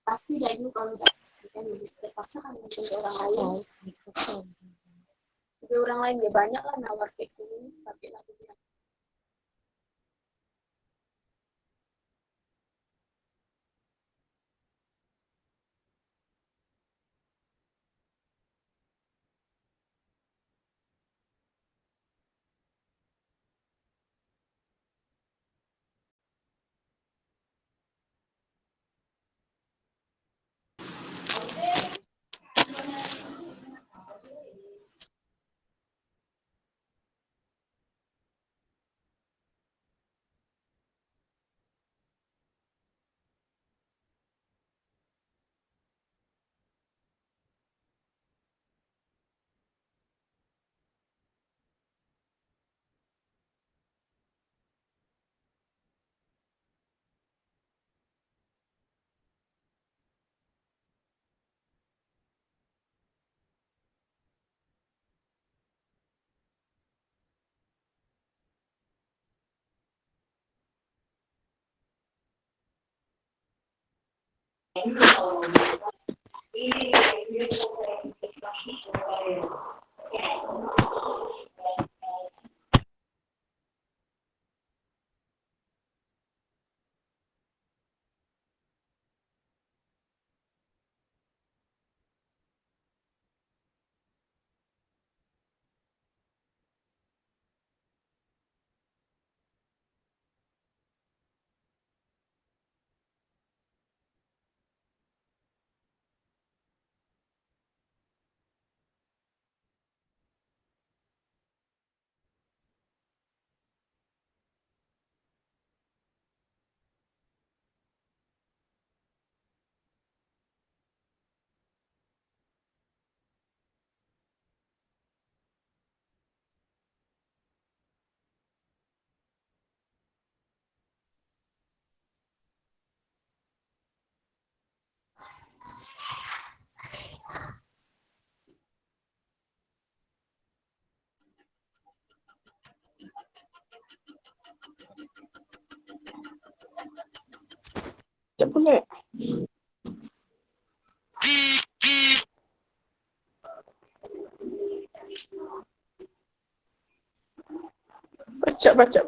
Pasti ya itu kalau nggak kan terpaksa kan mungkin orang lain jadi orang lain ya banyak lah nawar kayak gini tapi aku bilang Cepet ya. Baca.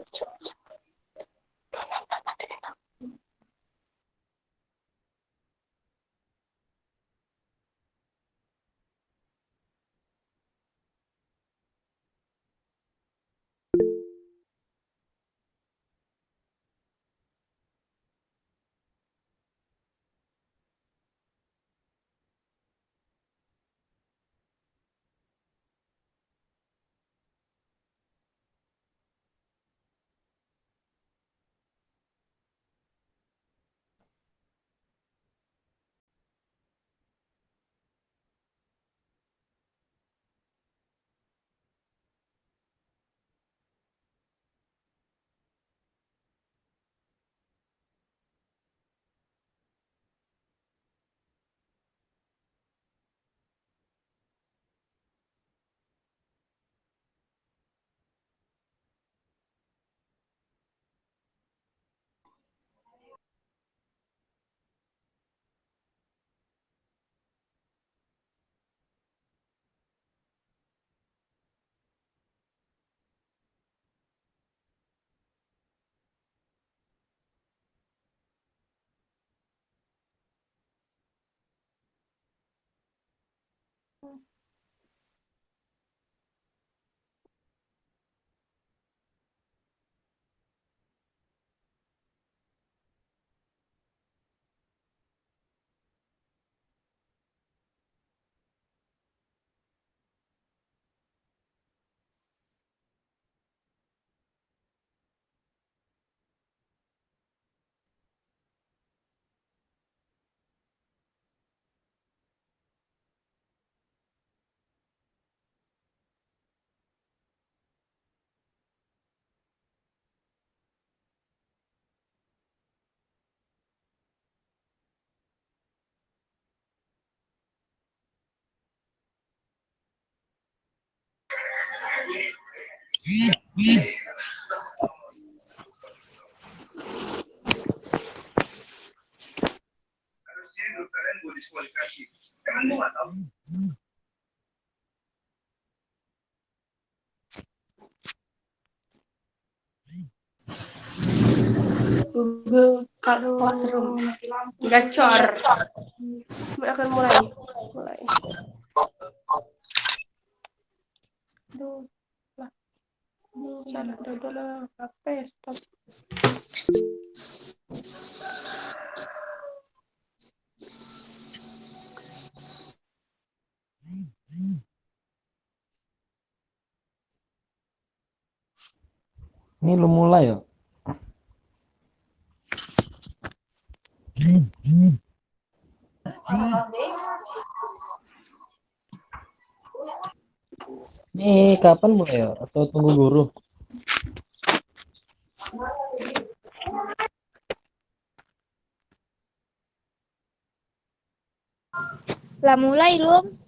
Google Classroom. Gacor. Akan mulai. Aduh, lah. Salah, udah, HP, stop. Ini lu mulai ya? Nih kapan mulai ya? Atau tunggu guru? Lah mulai belum?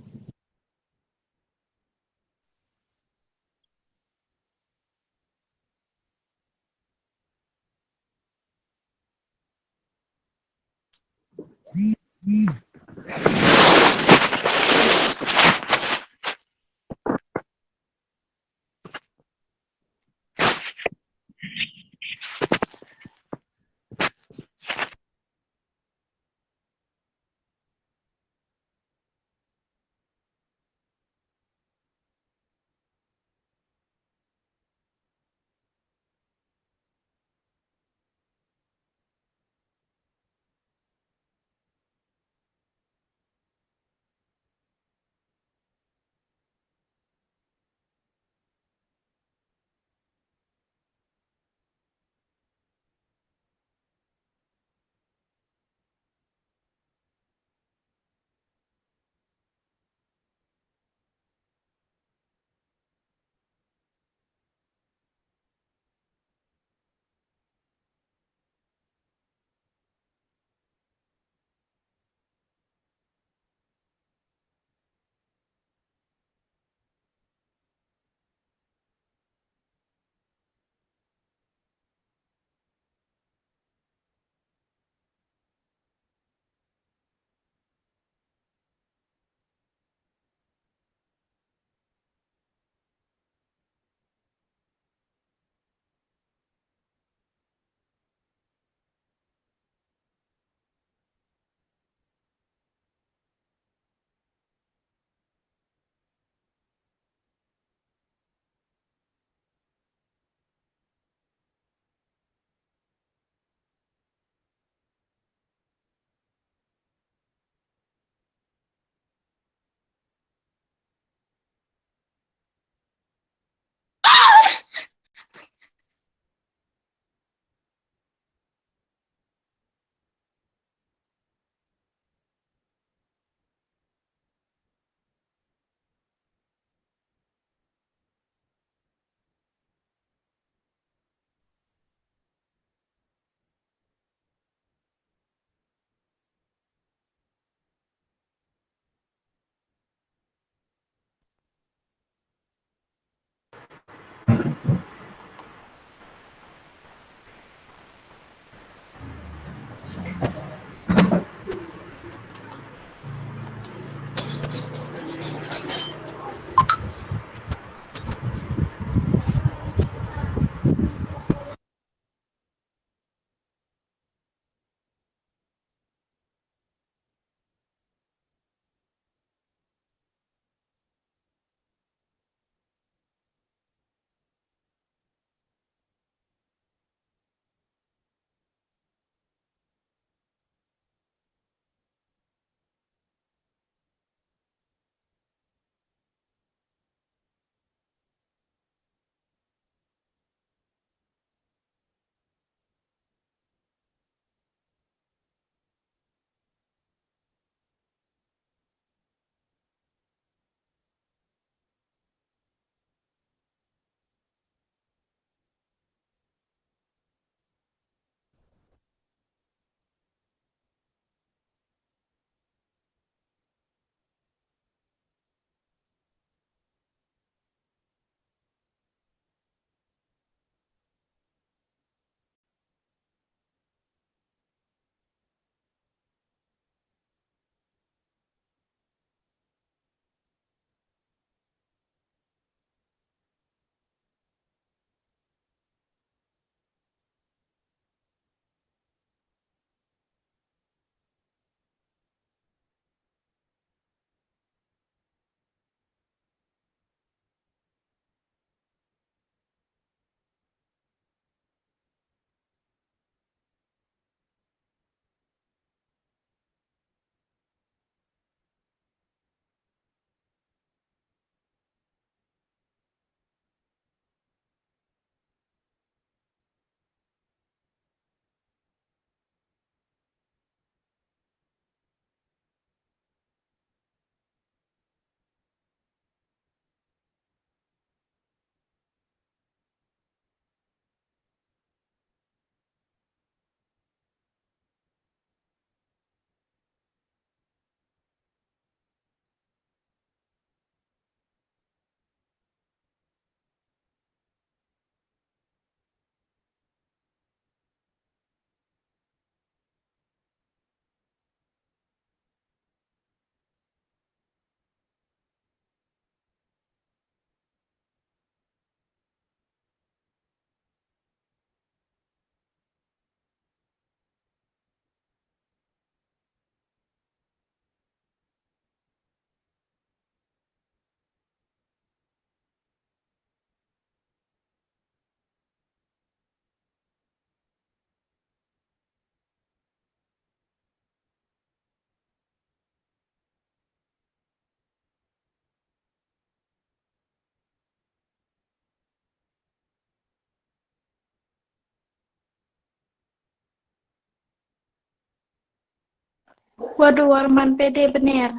Waduh, Warman PD bener.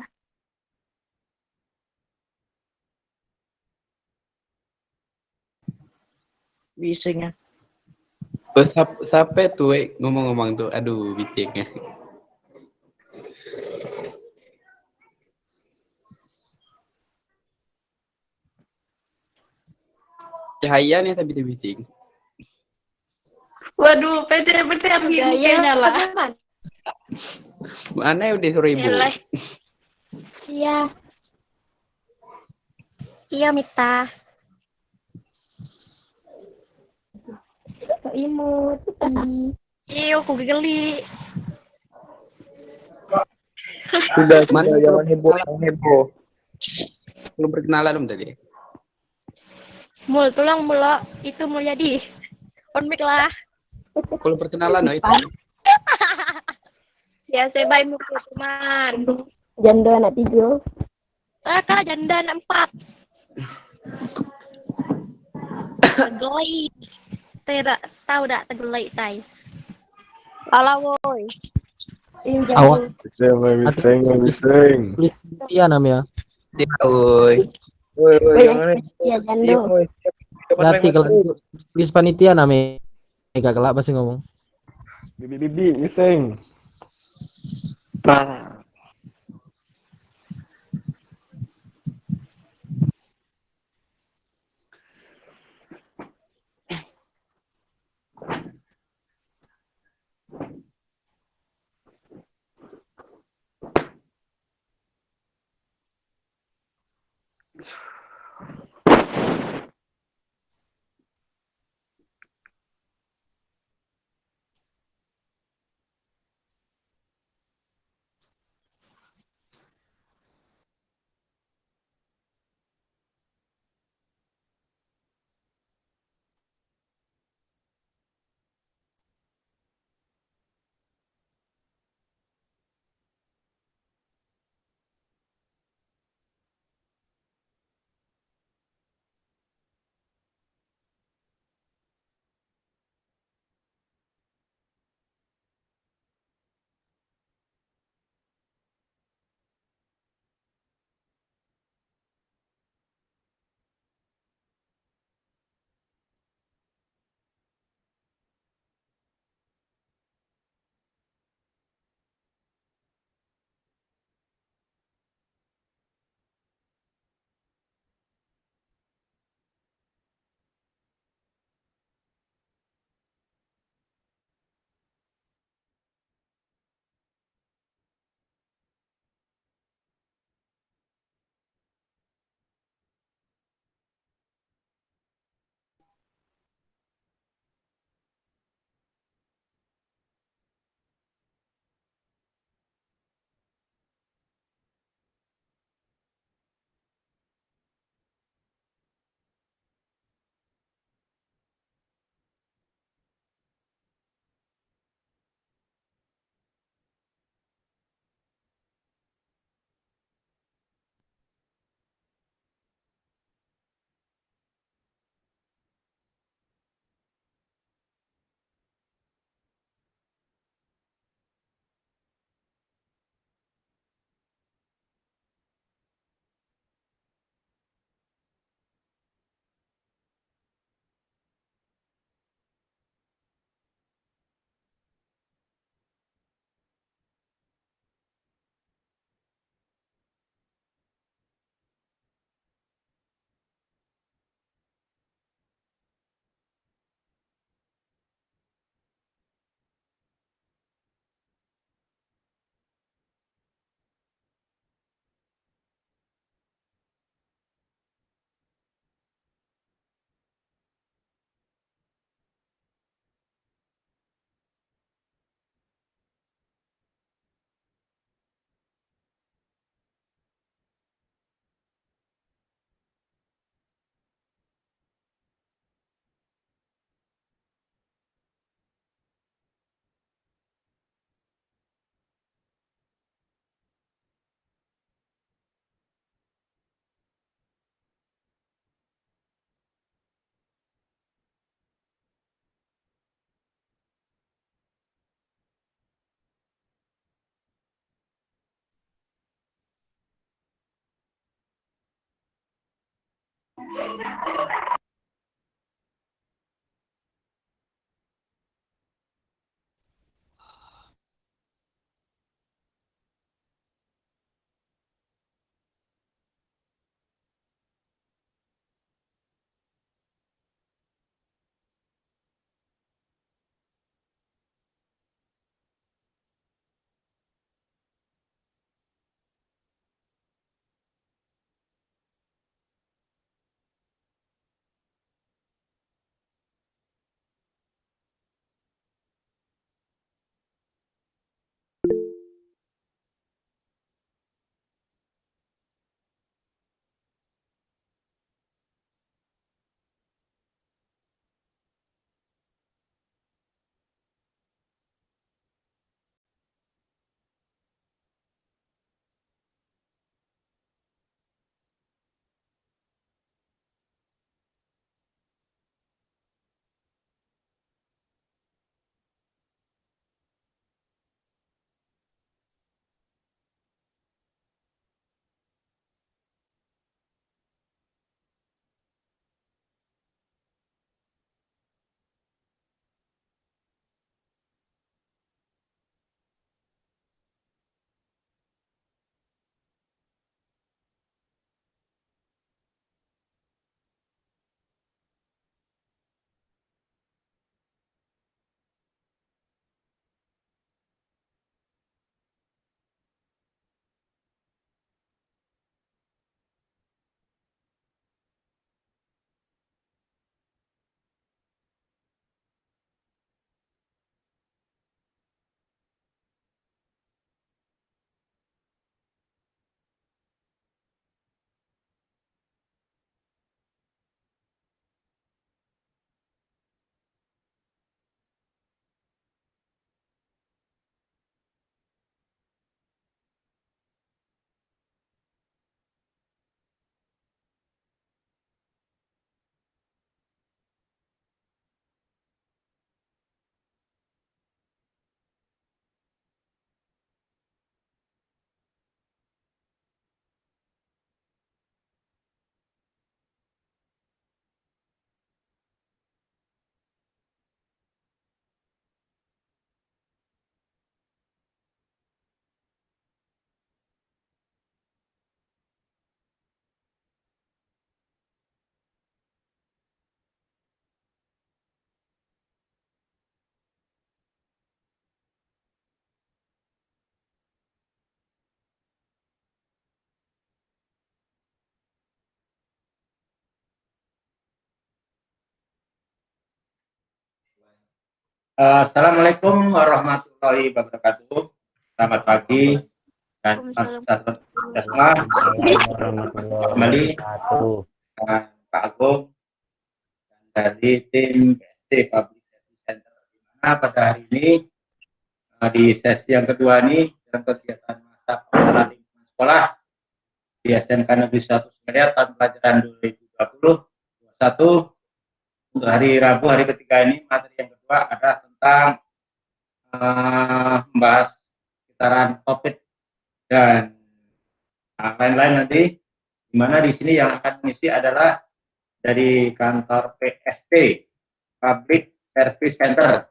Bisingnya. Oh, siapa tuh ngomong-ngomong tuh? Aduh, bitingnya. Cahaya nih tapi bising. Waduh, PD bener gini kayaknya lah. Mana udah 1.000? Iya. Iya, Mita. Imut. Iya, aku geli. Sudah, Mana jangan heboh, jangan heboh. belum perkenalan belum tadi? Mul, tulang mula. Itu Mulyadi. On mic lah. Kalau perkenalan itu. Ya, saya bayi muka teman. Janda anak 3. Kak, janda anak 4. Tegelai. Tidak tahu dak tegelai tai. Alah woi. Awak. Bising, bising. Iya namanya. Oi. Woi, jangan. Iya, Diam, janda. woi. Hati kalau itu tulis panitia namanya. Gak kelak pasti ngomong. Bibi, bising. Nah, Assalamualaikum warahmatullahi wabarakatuh. Selamat pagi dan selamat semua. Kembali dengan Pak Agung dari tim PST Public Safety Center, di mana pada hari ini di sesi yang kedua ini dalam kegiatan masa pengenalan lingkungan sekolah di SMK Negeri 1 Semeria tahun pelajaran 2020-2021. Untuk hari Rabu, hari ketiga ini, materi yang kedua adalah tentang membahas sekitaran COVID dan lain-lain nanti, di mana di sini yang akan mengisi adalah dari kantor PST Public Service Center,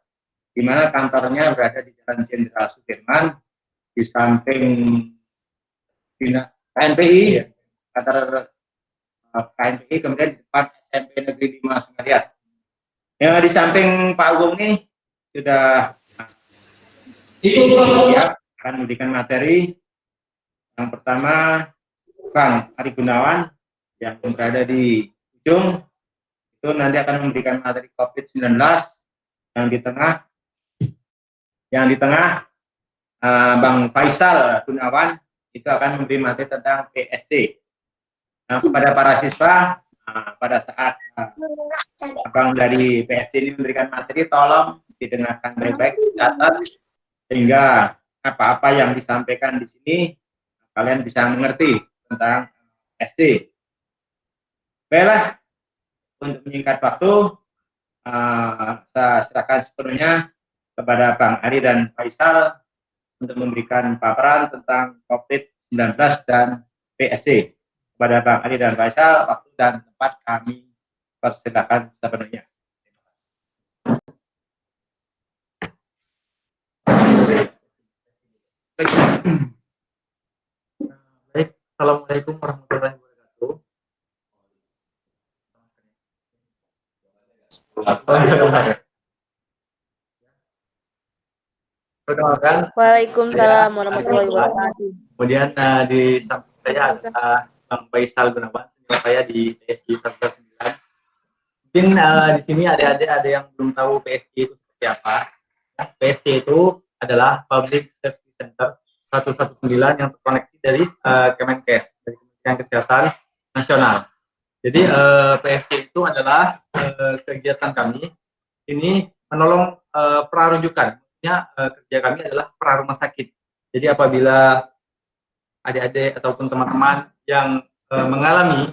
di mana kantornya berada di Jalan Jenderal Sudirman, di samping KNPI, kantor KNPI, kemudian di depan SMP Negeri 5 Semeria. Yang di samping Pak Agung ini sudah siap akan memberikan materi. Yang pertama, Kang Ari Gunawan yang berada di ujung itu nanti akan memberikan materi COVID-19. Yang di tengah Bang Faisal Gunawan itu akan memberi materi tentang PST. Nah, kepada para siswa, pada saat Abang dari PST ini memberikan materi, tolong didengarkan baik-baik, catat, sehingga apa-apa yang disampaikan di sini kalian bisa mengerti tentang PST. Baiklah, untuk menyingkat waktu, saya serahkan sepenuhnya kepada Bang Ari dan Faisal untuk memberikan paparan tentang COVID-19 dan PST. Kepada Bang Ali dan Faisal, waktu dan tempat kami persilakan sepenuhnya. Baik, Assalamualaikum warahmatullahi wabarakatuh. Perkenalkan, Waalaikumsalam warahmatullahi wabarakatuh. kemudian di samping saya ada Bang Faisal Gunawan, senior saya di PSG 119. Mungkin di sini adik-adik ada yang belum tahu PSG itu seperti apa. PSG itu adalah Public Safety Center 119 yang terkoneksi dari Kemenkes, dari Kementerian Kesehatan Nasional. Jadi PSG itu adalah kegiatan kami ini menolong prarujukan. Maksudnya kerja kami adalah pra-rumah sakit. Jadi apabila adik-adik ataupun teman-teman yang mengalami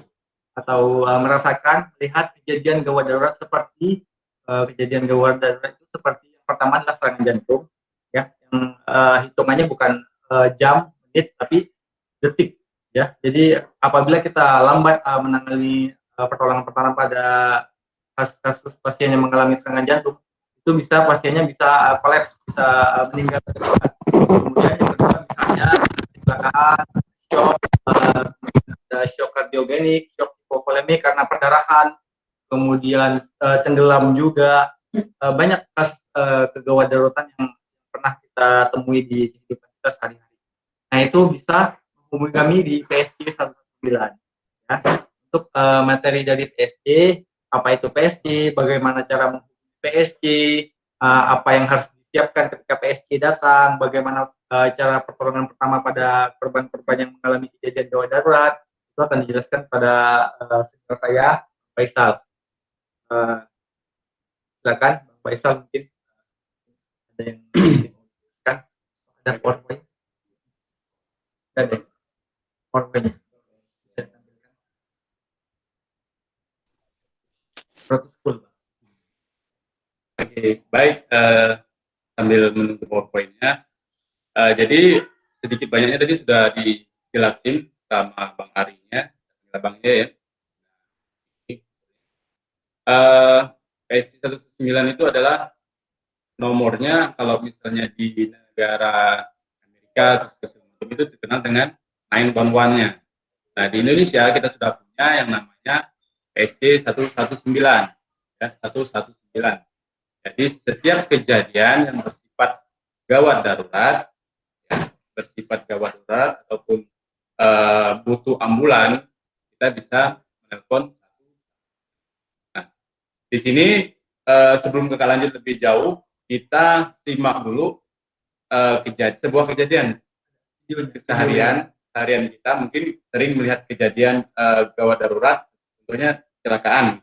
atau merasakan melihat kejadian gawat darurat seperti kejadian gawat darurat itu seperti yang pertama adalah serangan jantung, ya, yang hitungannya bukan jam, menit, tapi detik, ya. Jadi apabila kita lambat menangani pertolongan pertama pada kasus pasien yang mengalami serangan jantung, itu bisa pasiennya bisa kolaps, bisa meninggal. Kemudian yang kedua misalnya kecelakaan, shock, ada shock kardiogenik, shock hipovolemik karena perdarahan, kemudian tenggelam juga. Banyak kasus kegawat daruratan yang pernah kita temui di kehidupan kita sehari-hari. Nah, itu bisa menghubungi kami di PSG 119. Ya. Untuk materi dari PSG, apa itu PSG, bagaimana cara menghubungi PSG, apa yang harus disiapkan ketika PSG datang, bagaimana cara pertolongan pertama pada korban-korban yang mengalami kejadian gawat darurat, itu akan dijelaskan pada senior saya, Faisal. Silakan, Bang Faisal, mungkin ada yang kan ada PowerPoint, ada PowerPoint. Oke, baik. Sambil menunggu PowerPoint-nya, jadi sedikit banyaknya tadi sudah dijelasin sama Bang Arinya, Bang ya. PSG 119 itu adalah nomornya kalau misalnya di negara Amerika terus itu dikenal dengan 911-nya. Nah, di Indonesia kita sudah punya yang namanya PSG 119, ya, 119. Jadi setiap kejadian yang bersifat gawat darurat, ya, ataupun butuh ambulan, kita bisa menelpon. Nah, di sini sebelum ke lanjut lebih jauh, kita simak dulu sebuah kejadian keseharian kita mungkin sering melihat kejadian gawat darurat, contohnya kecelakaan.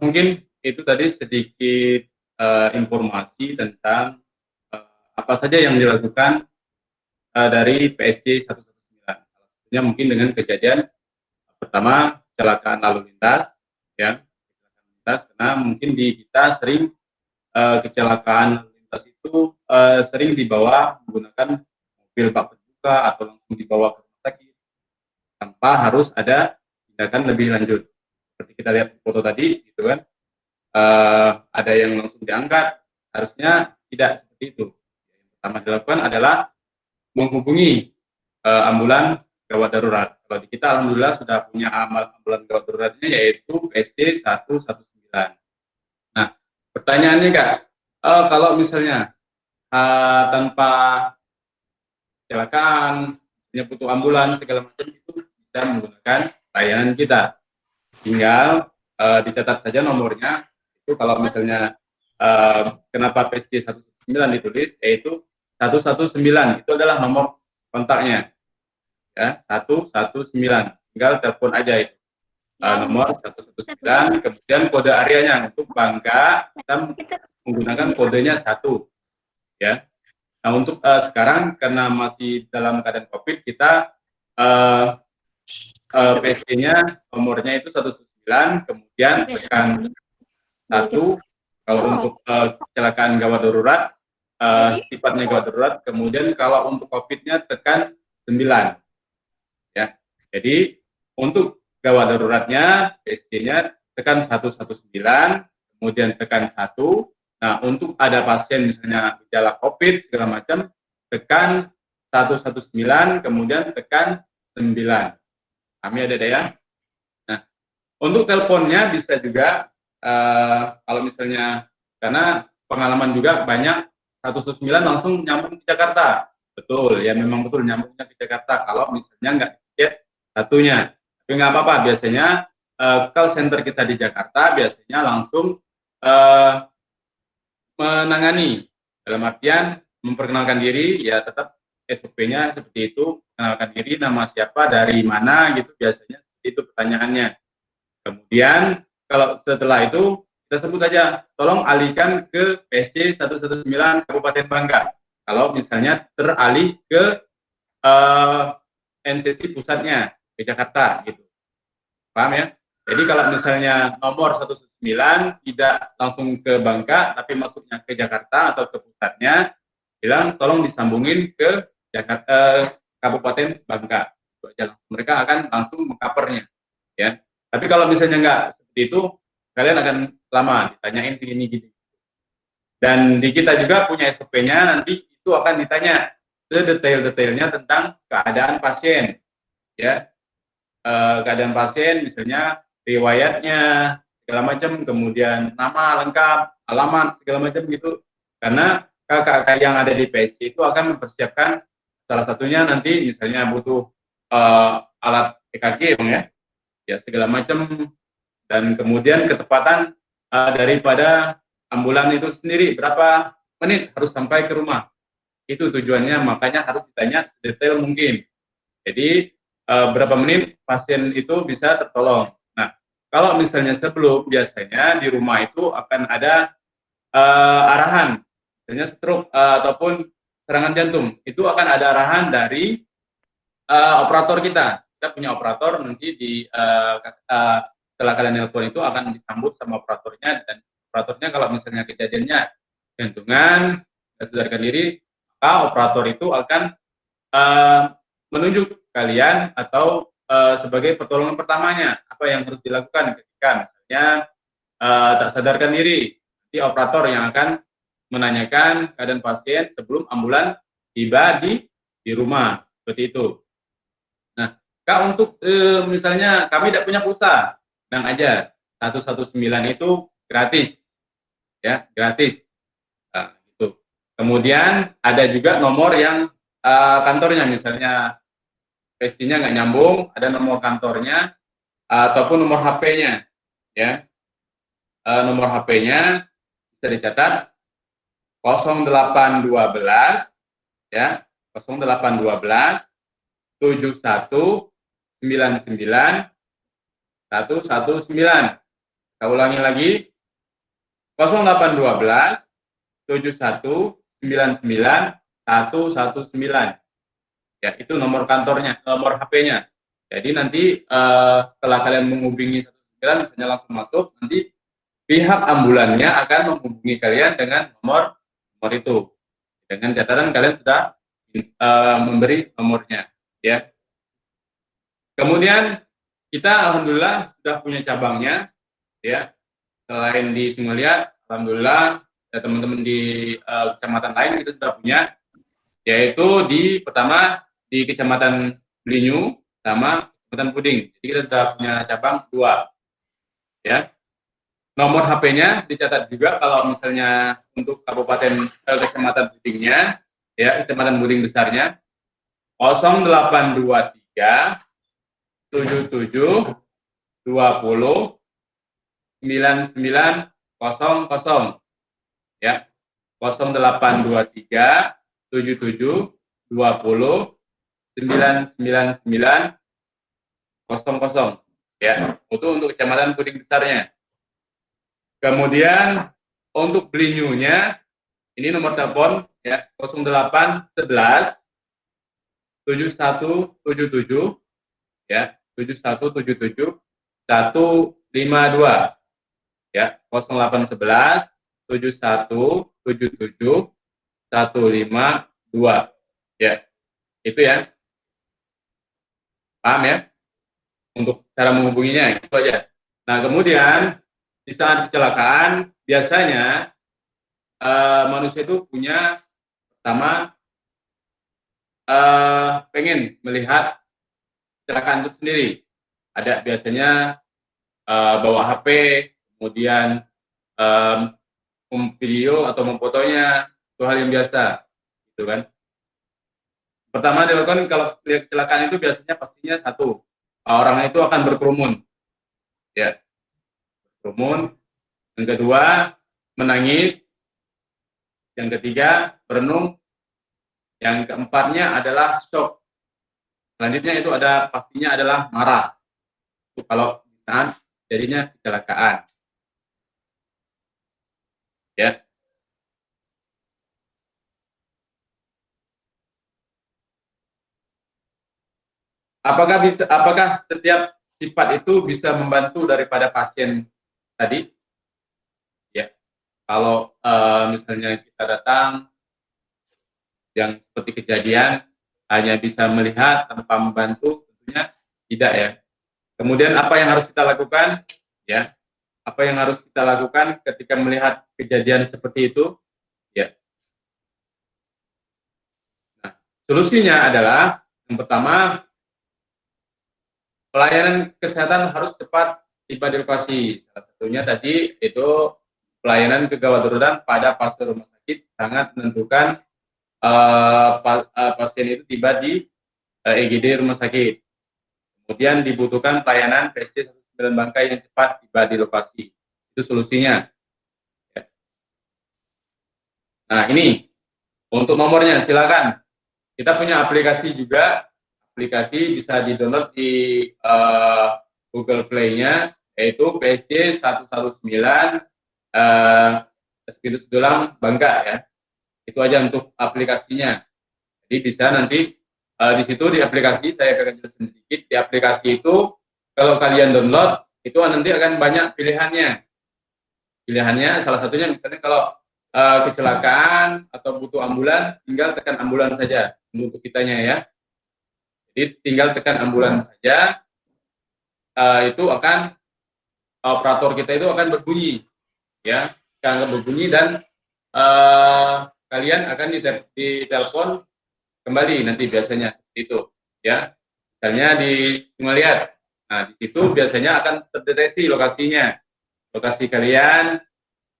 Mungkin itu tadi sedikit informasi tentang apa saja yang dilakukan dari PSJ 119. Salah satunya mungkin dengan kejadian pertama kecelakaan lalu lintas, ya, kecelakaan lintas, karena mungkin di kita sering kecelakaan lalu lintas itu sering dibawa menggunakan mobil bak terbuka atau langsung dibawa ke rumah sakit tanpa harus ada tindakan lebih lanjut. Seperti kita lihat foto tadi, gitu kan, ada yang langsung diangkat, harusnya tidak seperti itu. Yang pertama dilakukan adalah menghubungi ambulan gawat darurat. Kalau di kita alhamdulillah sudah punya ambulan gawat daruratnya, yaitu PSJ 119. Nah, pertanyaannya Kak, kalau misalnya tanpa kecelakaan, butuh ambulan segala macam, itu bisa menggunakan layanan kita. Tinggal dicatat saja nomornya. Itu kalau misalnya kenapa PSJ 119 ditulis, yaitu 119 itu adalah nomor kontaknya, ya, 119. Tinggal telepon aja itu nomor 119, kemudian kode areanya. Untuk Bangka kita menggunakan kodenya 1, ya. Nah, untuk sekarang karena masih dalam keadaan COVID, kita PSJ-nya nomornya itu 119, kemudian tekan 1 kalau untuk kecelakaan gawat darurat, sifatnya gawat darurat, kemudian kalau untuk COVID-nya tekan 9, ya. Jadi untuk gawat daruratnya PSJ-nya tekan 119, kemudian tekan 1. Nah, untuk ada pasien misalnya gejala COVID segala macam, tekan 119, kemudian tekan 9. Kami ada ya. Nah, untuk teleponnya bisa juga kalau misalnya, karena pengalaman juga banyak 119 langsung nyambung ke Jakarta. Betul, ya memang betul nyambungnya ke Jakarta kalau misalnya nggak tiket satunya. Tapi nggak apa-apa, biasanya call center kita di Jakarta biasanya langsung menangani, dalam artian memperkenalkan diri, ya tetap SOP-nya seperti itu, kenalkan diri, nama siapa, dari mana, gitu, biasanya itu pertanyaannya. Kemudian kalau setelah itu kita sebut aja, tolong alihkan ke PSJ 119 Kabupaten Bangka. Kalau misalnya teralih ke NTC pusatnya di Jakarta, gitu. Paham ya? Jadi kalau misalnya nomor 119 tidak langsung ke Bangka, tapi masuknya ke Jakarta atau ke pusatnya, bilang tolong disambungin ke Jakarta, Kabupaten Bangka. Mereka akan langsung mengcovernya, ya. Tapi kalau misalnya nggak seperti itu, kalian akan lama ditanyain gini. Dan di kita juga punya SOP-nya, nanti itu akan ditanya sedetail-detailnya tentang keadaan pasien, ya. Keadaan pasien, misalnya riwayatnya segala macam, kemudian nama lengkap, alamat segala macam gitu. Karena kakak yang ada di PSJ itu akan mempersiapkan, salah satunya nanti misalnya butuh alat EKG, ya segala macam, dan kemudian ketepatan daripada ambulan itu sendiri, berapa menit harus sampai ke rumah. Itu tujuannya, makanya harus ditanya sedetail mungkin. Jadi berapa menit pasien itu bisa tertolong. Nah, kalau misalnya sebelum, biasanya di rumah itu akan ada arahan, misalnya stroke ataupun serangan jantung, itu akan ada arahan dari operator kita. Kita punya operator, nanti di setelah kalian nelpon itu akan disambut sama operatornya, dan operatornya kalau misalnya kejadiannya jantungan, sadarkan diri, maka operator itu akan menunjuk kalian atau sebagai pertolongan pertamanya, apa yang harus dilakukan ketika misalnya tak sadarkan diri. Nanti operator yang akan menanyakan keadaan pasien sebelum ambulan tiba di rumah, seperti itu. Nah, Kak, untuk misalnya kami tidak punya pulsa, tenang aja, 119 itu gratis, ya, gratis. Nah, gitu. Kemudian ada juga nomor yang kantornya, misalnya PSJ-nya nggak nyambung, ada nomor kantornya ataupun nomor HP-nya, ya. Nomor HP-nya bisa dicatat 0812, ya, 0812 71 99 119. Saya ulangi lagi, 0812 71 99 119. Ya, itu nomor kantornya, nomor HP-nya. Jadi nanti setelah kalian menghubungi 119 misalnya langsung masuk, nanti pihak ambulannya akan menghubungi kalian dengan nomor itu. Dengan catatan kalian sudah memberi nomornya, ya. Kemudian kita alhamdulillah sudah punya cabangnya, ya. Selain di Sungai, alhamdulillah ya, teman-teman di kecamatan lain kita sudah punya, yaitu pertama di Kecamatan Belinyu sama Kecamatan Puding. Jadi kita sudah punya cabang 2, ya. Nomor HP-nya dicatat juga kalau misalnya untuk kabupaten Kecamatan Pudingnya, ya, Kecamatan Puding besarnya 0823 77 20 9900, ya, 0823 77 20 99900, ya, itu untuk Kecamatan Puding besarnya. Kemudian untuk Belinyunya ini nomor telepon, ya, 0811 7177, ya, 7177 152, ya, 0811 7177 152, ya, itu ya, paham ya untuk cara menghubunginya, itu aja. Nah, kemudian di saat kecelakaan biasanya manusia itu punya pertama pengen melihat kecelakaan itu sendiri. Ada biasanya bawa HP, kemudian video atau memfotonya, itu hal yang biasa, gitu kan. Pertama dilakukan kalau lihat kecelakaan itu biasanya pastinya satu, orang itu akan berkerumun, ya, berkerumun. Yang kedua menangis, yang ketiga berenung, yang keempatnya adalah shock. Selanjutnya itu pastinya adalah marah. Itu kalau saat jadinya kecelakaan, ya. Apakah setiap sifat itu bisa membantu daripada pasien tadi? Ya, kalau misalnya kita datang yang seperti kejadian hanya bisa melihat tanpa membantu, tentunya tidak, ya. Kemudian apa yang harus kita lakukan? Ya, apa yang harus kita lakukan ketika melihat kejadian seperti itu? Ya. Nah, solusinya adalah yang pertama, pelayanan kesehatan harus cepat tiba di lokasi. Salah satunya tadi itu pelayanan kegawat darurat pada fase rumah sakit sangat menentukan pasien itu tiba di EGD rumah sakit. Kemudian dibutuhkan pelayanan PSC 19 bangkai yang cepat tiba di lokasi. Itu solusinya. Ya. Nah, ini untuk nomornya silakan. Kita punya aplikasi juga. Aplikasi bisa di-download di Google Play-nya, yaitu PSC 119 Sedulang Bangka, ya. Itu aja untuk aplikasinya. Jadi bisa nanti di situ di aplikasi, saya akan jelaskan sedikit. Di aplikasi itu kalau kalian download itu nanti akan banyak pilihannya. Pilihannya salah satunya misalnya kalau kecelakaan atau butuh ambulan, tinggal tekan ambulan saja untuk kitanya, ya. Jadi tinggal tekan ambulan saja, itu akan operator kita itu akan berbunyi, ya, akan berbunyi dan kalian akan ditelepon kembali nanti biasanya itu, ya. Misalnya di Sungai, nah di situ biasanya akan terdeteksi lokasinya, lokasi kalian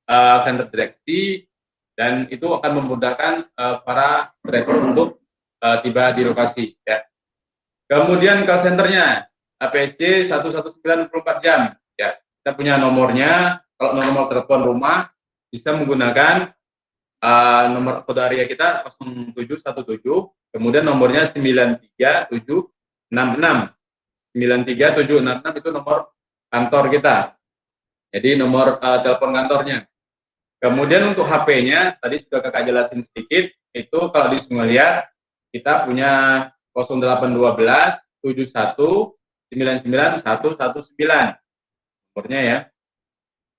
akan terdeteksi dan itu akan memudahkan para driver untuk tiba di lokasi, ya. Kemudian call centernya APSC 119 24 jam, ya. Kita punya nomornya. Kalau nomor telepon rumah bisa menggunakan nomor kode area kita 0717, kemudian nomornya 93766. 93766 itu nomor kantor kita. Jadi nomor telepon kantornya. Kemudian untuk HP-nya, tadi sudah kakak jelasin sedikit, itu kalau di Sungai kita punya 0812 71 99 119 nomornya ya.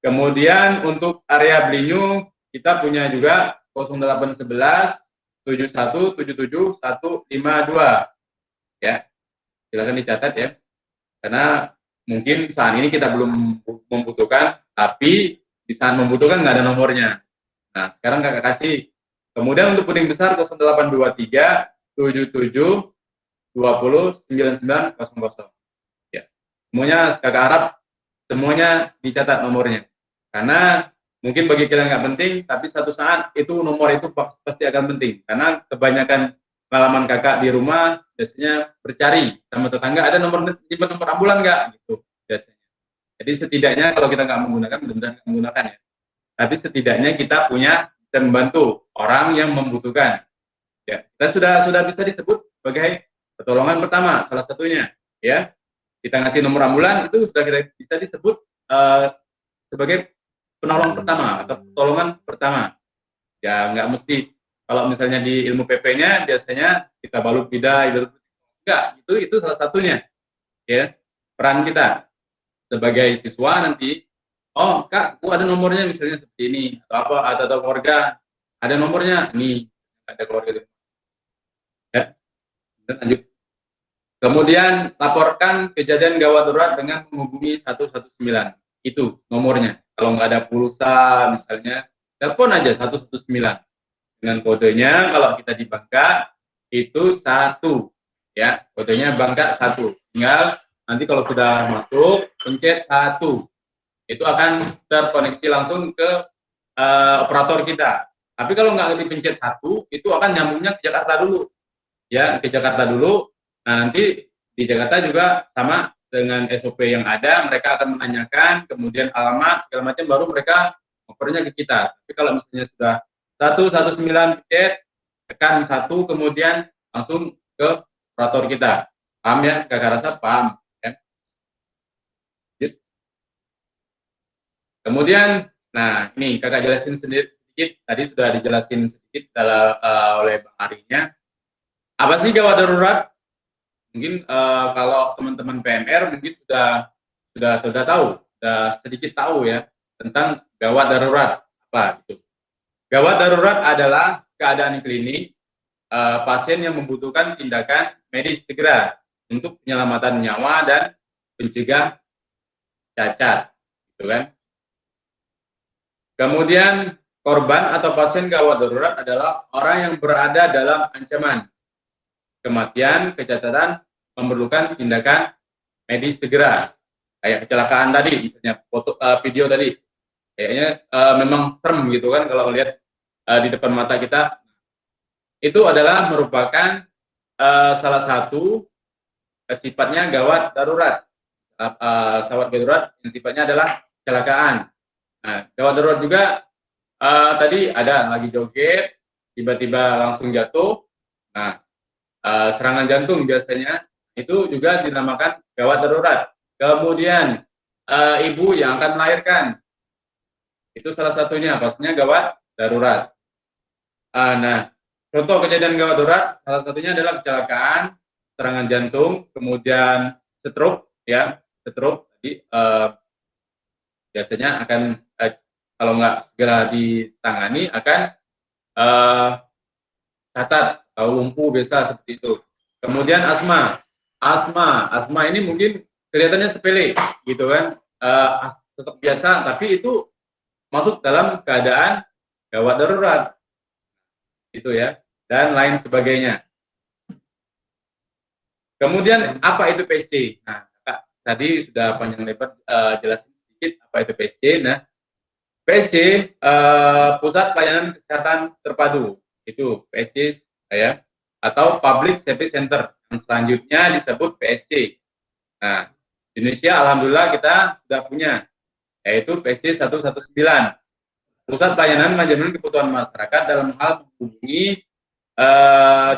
Kemudian untuk area Belinyu kita punya juga 0811 71 77 152 ya. Silakan dicatat ya. Karena mungkin saat ini kita belum membutuhkan, tapi di saat membutuhkan nggak ada nomornya. Nah, sekarang kakak kasih. Kemudian untuk kuning besar 0823 77 20 99 00. Ya. Semuanya kakak harap semuanya dicatat nomornya. Karena mungkin bagi kalian nggak penting, tapi satu saat itu nomor itu pasti akan penting. Karena kebanyakan pengalaman kakak di rumah biasanya bercari sama tetangga, ada nomor ambulan nggak gitu biasanya. Jadi setidaknya kalau kita nggak menggunakan, benar-benar nggak menggunakan ya. Tapi setidaknya kita punya bisa membantu orang yang membutuhkan. Ya, kita sudah bisa disebut sebagai pertolongan pertama, salah satunya. Ya, kita ngasih nomor ambulan itu sudah kita bisa disebut sebagai penolong pertama atau pertolongan pertama. Ya, nggak mesti kalau misalnya di ilmu PP-nya biasanya kita balut tidak, enggak, itu salah satunya. Ya, peran kita sebagai siswa nanti, oh kak, aku ada nomornya misalnya seperti ini atau apa, atau keluarga ada nomornya, nih ada keluarga. Ya, lanjut. Kemudian laporkan kejadian gawat darurat dengan menghubungi 119. Itu nomornya. Kalau nggak ada pulsa misalnya, telepon aja 119. Dengan kodenya kalau kita di Bangka itu 1. Ya, kodenya Bangka 1. Tinggal nanti kalau sudah masuk, pencet 1. Itu akan terkoneksi langsung ke operator kita. Tapi kalau nggak dipencet 1, itu akan nyambungnya ke Jakarta dulu. Ya, ke Jakarta dulu. Nah, nanti di Jakarta juga sama dengan SOP yang ada, mereka akan menanyakan, kemudian alamat, segala macam, baru mereka opernya ke kita. Tapi kalau misalnya sudah 119 pencet, tekan 1, kemudian langsung ke operator kita. Paham ya? Kakak rasa paham. Kemudian, nah ini kakak jelasin sedikit, tadi sudah dijelasin sedikit oleh Bang Arinya. Apa sih gawat darurat? Mungkin kalau teman-teman PMR mungkin sudah tahu, sudah sedikit tahu ya tentang gawat darurat apa itu. Gawat darurat adalah keadaan klinis pasien yang membutuhkan tindakan medis segera untuk penyelamatan nyawa dan mencegah cacat, gitu kan? Kemudian korban atau pasien gawat darurat adalah orang yang berada dalam ancaman kematian, kecacatan, memerlukan tindakan medis segera. Kayak kecelakaan tadi, misalnya video tadi, kayaknya memang serem gitu kan kalau lihat di depan mata kita. Itu adalah merupakan salah satu sifatnya gawat darurat. Gawat darurat yang sifatnya adalah kecelakaan. Nah, gawat darurat juga tadi ada lagi joget, tiba-tiba langsung jatuh. Nah, serangan jantung biasanya itu juga dinamakan gawat darurat. Kemudian ibu yang akan melahirkan, itu salah satunya, pastinya gawat darurat. Nah, contoh kejadian gawat darurat salah satunya adalah kecelakaan, serangan jantung, kemudian stroke, ya, stroke tadi. Biasanya akan kalau nggak segera ditangani akan catat atau lumpuh biasa seperti itu. Kemudian asma ini mungkin kelihatannya sepele gitu kan, tetap biasa, tapi itu masuk dalam keadaan gawat darurat gitu ya, dan lain sebagainya. Kemudian apa itu PSC? Nah, tadi sudah panjang lebar jelasin apa itu PSC. Nah, PSC Pusat Pelayanan Kesehatan Terpadu, itu PSC ya, atau Public Service Center, yang selanjutnya disebut PSC. Nah, di Indonesia alhamdulillah kita sudah punya, yaitu PSC 119, Pusat Pelayanan Manajemen Kebutuhan Masyarakat dalam hal menghubungi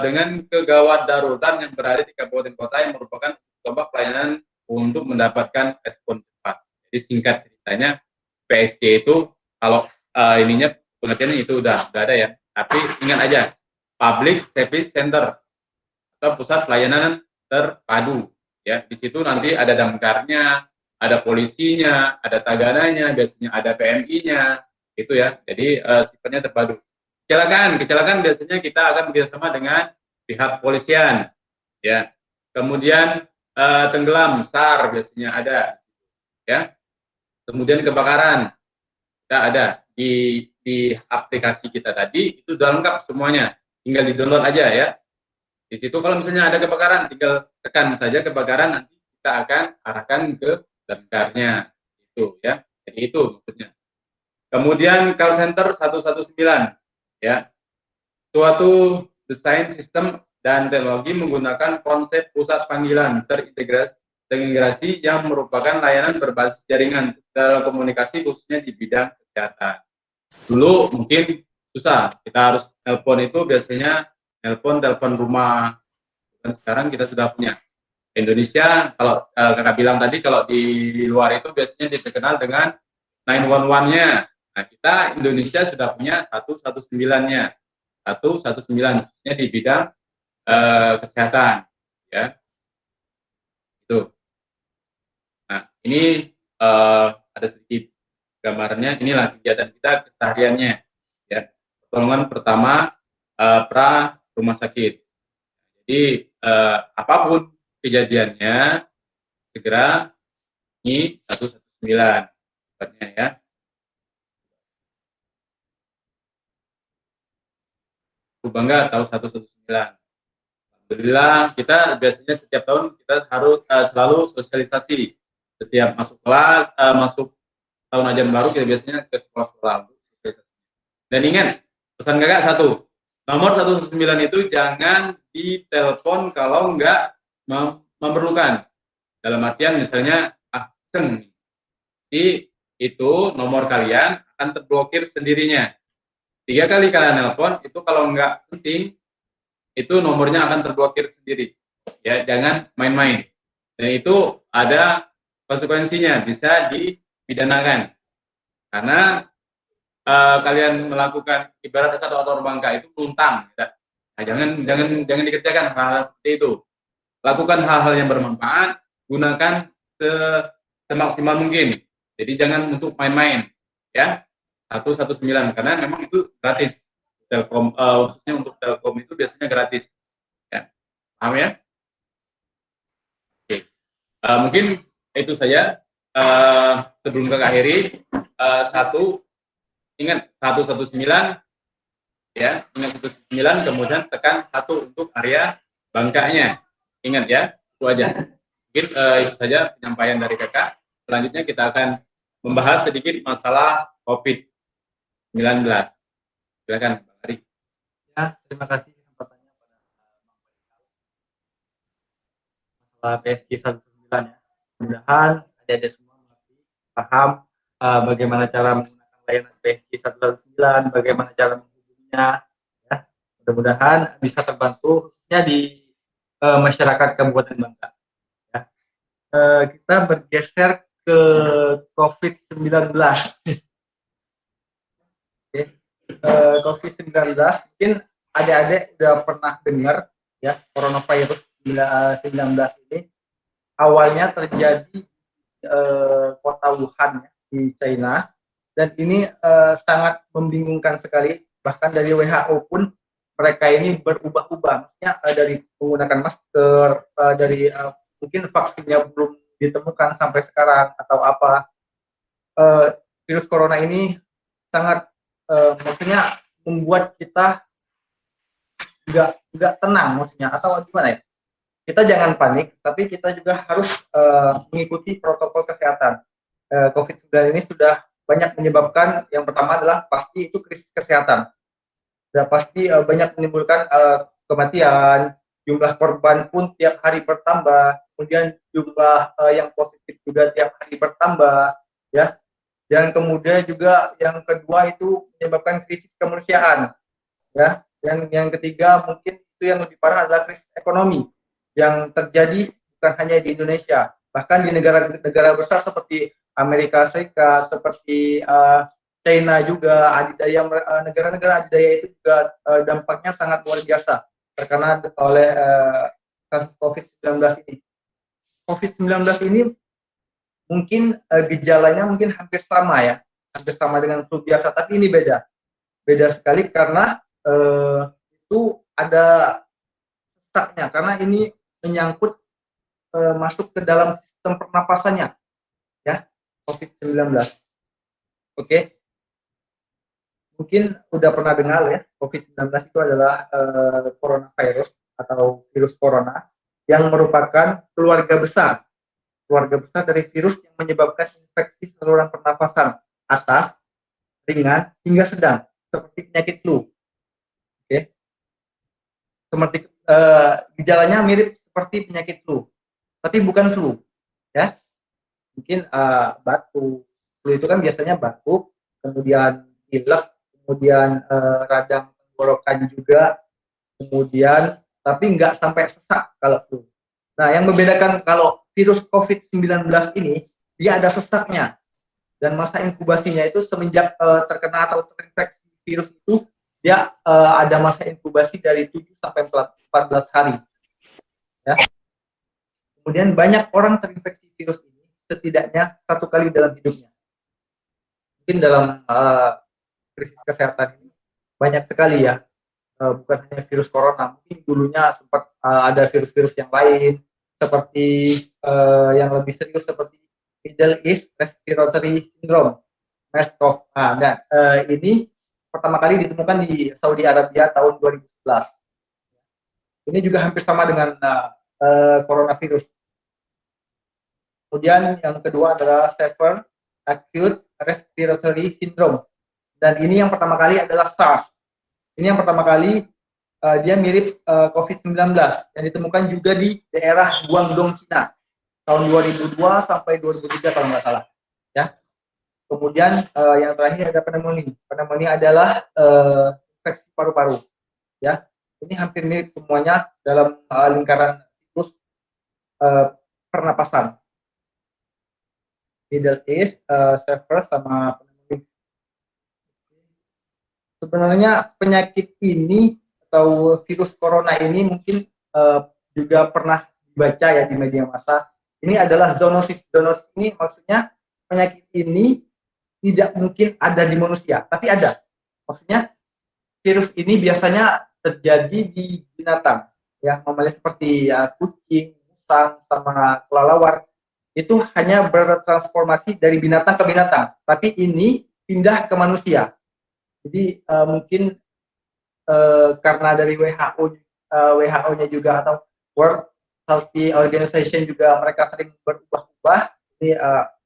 dengan kegawat daruratan yang berada di kabupaten kota yang merupakan tombak pelayanan untuk mendapatkan respon cepat. Jadi singkat ceritanya, PSG itu kalau ininya pengertiannya itu udah ada ya. Tapi ingat aja, Public Service Center atau pusat pelayanan terpadu ya. Di situ nanti ada damkarnya, ada polisinya, ada tagananya, biasanya ada PMI-nya itu ya. Jadi sifatnya terpadu. Kecelakaan biasanya kita akan bekerjasama dengan pihak polisian ya. Kemudian tenggelam, SAR biasanya ada ya. Kemudian kebakaran kita ada di aplikasi kita tadi, itu sudah lengkap semuanya, tinggal di download aja ya. Di situ kalau misalnya ada kebakaran, tinggal tekan saja kebakaran, nanti kita akan arahkan ke damkarnya itu ya. Jadi itu maksudnya. Kemudian call center 119 ya, suatu desain sistem dan teknologi menggunakan konsep pusat panggilan terintegrasi yang merupakan layanan berbasis jaringan telekomunikasi khususnya di bidang kesehatan. Dulu mungkin susah, kita harus telepon itu biasanya telepon rumah, dan sekarang kita sudah punya. Indonesia, kalau kakak bilang tadi, kalau di luar itu biasanya dikenal dengan 911-nya. Nah, kita Indonesia sudah punya 119-nya. 119 khususnya di bidang kesehatan ya. Itu. Nah, ini ada sedikit gambarnya. Inilah kegiatan kita kesehariannya ya. Pertolongan pertama pra rumah sakit. Jadi apapun kejadiannya segera ini 119 tempatnya ya. Aku bangga tahu 119. Alhamdulillah kita biasanya setiap tahun kita harus selalu sosialisasi. Setiap masuk kelas, masuk tahun ajaran baru kita biasanya ke sekolah-sekolah. Dan ingat, pesan kakak satu, nomor 119 itu jangan ditelepon kalau nggak memerlukan. Dalam artian misalnya absen, jadi itu nomor kalian akan terblokir sendirinya. 3 kali kalian nelpon itu kalau nggak penting itu nomornya akan terblokir sendiri. Ya, jangan main-main. Dan itu ada konsekuensinya, bisa dipidanakan. Karena kalian melakukan ibarat satu atau bangka itu luntang. Ya. Nah, jangan dikerjakan hal seperti itu. Lakukan hal-hal yang bermanfaat, gunakan semaksimal mungkin. Jadi jangan untuk main-main, ya. 119 karena memang itu gratis. Telkom khususnya untuk Telkom itu biasanya gratis. Ya. Paham ya? Oke. Mungkin itu saja. Sebelum kakak akhiri, ingat 119 ya, ingat 119 kemudian tekan 1 untuk area bangkanya. Ingat ya, itu aja. Mungkin itu saja penyampaian dari kakak. Selanjutnya kita akan membahas sedikit masalah COVID-19. Silakan, Bang Ari. Ya, terima kasih kesempatannya pada masalah PSG 119 ya. Mudah-mudahan adik-adik semua mengerti, paham bagaimana cara menggunakan layanan PSG 119, bagaimana cara menghubunginya. Ya. Mudah-mudahan bisa terbantu khususnya di masyarakat Kabupaten Bangka. Ya. Kita bergeser ke COVID-19. COVID-19 mungkin adik-adik sudah pernah dengar ya, coronavirus 19 ini awalnya terjadi kota Wuhan ya, di China, dan ini sangat membingungkan sekali, bahkan dari WHO pun mereka ini berubah-ubah, maksudnya dari menggunakan masker, dari mungkin vaksinnya belum ditemukan sampai sekarang atau apa. Virus corona ini sangat maksudnya membuat kita nggak tenang, maksudnya, atau gimana ya? Kita jangan panik, tapi kita juga harus mengikuti protokol kesehatan. COVID-19 ini sudah banyak menyebabkan, yang pertama adalah pasti itu krisis kesehatan. Sudah pasti banyak menimbulkan kematian, jumlah korban pun tiap hari bertambah, kemudian jumlah yang positif juga tiap hari bertambah, ya. Dan kemudian juga yang kedua itu menyebabkan krisis kemanusiaan, ya. Dan yang ketiga mungkin itu yang lebih parah adalah krisis ekonomi yang terjadi bukan hanya di Indonesia, bahkan di negara-negara besar seperti Amerika Serikat, seperti China juga, adidaya negara-negara adidaya itu juga dampaknya sangat luar biasa terkena oleh kasus COVID-19 ini. COVID-19 ini mungkin gejalanya mungkin hampir sama ya, hampir sama dengan flu biasa, tapi ini beda sekali karena itu ada sesaknya, karena ini menyangkut masuk ke dalam sistem pernapasannya, ya, COVID-19. Oke, mungkin udah pernah dengar ya, COVID-19 itu adalah coronavirus atau virus corona yang merupakan keluarga besar dari virus yang menyebabkan infeksi saluran pernapasan atas, ringan, hingga sedang, seperti penyakit flu. Oke, seperti gejalanya mirip seperti penyakit flu, tapi bukan flu, ya. Mungkin batuk. Flu itu kan biasanya batuk, kemudian pilek, kemudian radang tenggorokan juga, kemudian tapi nggak sampai sesak kalau flu. Nah, yang membedakan kalau virus COVID-19 ini, dia ada sesaknya, dan masa inkubasinya itu semenjak terkena atau terinfeksi virus itu, dia ada masa inkubasi dari 7 sampai 14 hari. Ya. Kemudian banyak orang terinfeksi virus ini setidaknya 1 kali dalam hidupnya. Mungkin dalam krisis kesehatan ini banyak sekali ya, bukan hanya virus corona, mungkin dulunya sempat ada virus-virus yang lain, seperti yang lebih serius seperti Middle East Respiratory Syndrome, MERS-CoV. Nah, ini pertama kali ditemukan di Saudi Arabia tahun 2011. Ini juga hampir sama dengan coronavirus. Kemudian yang kedua adalah Severe Acute Respiratory Syndrome. Dan ini yang pertama kali adalah SARS. Ini yang pertama kali dia mirip COVID-19 yang ditemukan juga di daerah Guangdong, Cina tahun 2002 sampai 2003 kalau nggak salah. Ya. Kemudian yang terakhir ada pneumonia. Pneumonia adalah infeksi paru-paru. Ya. Ini hampir mirip semuanya dalam lingkaran siklus pernapasan. Middle East, Severe sama pneumonia. Sebenarnya penyakit ini atau virus corona ini mungkin juga pernah dibaca ya di media massa. Ini adalah zoonosis. Zoonosis ini maksudnya penyakit ini tidak mungkin ada di manusia, tapi ada. Maksudnya virus ini biasanya terjadi di binatang, ya, mamalia seperti ya, kucing, musang, sama kelelawar. Itu hanya bertransformasi dari binatang ke binatang, tapi ini pindah ke manusia. Jadi mungkin karena dari WHO-nya juga atau World Healthy Organization juga mereka sering berubah-ubah. Ini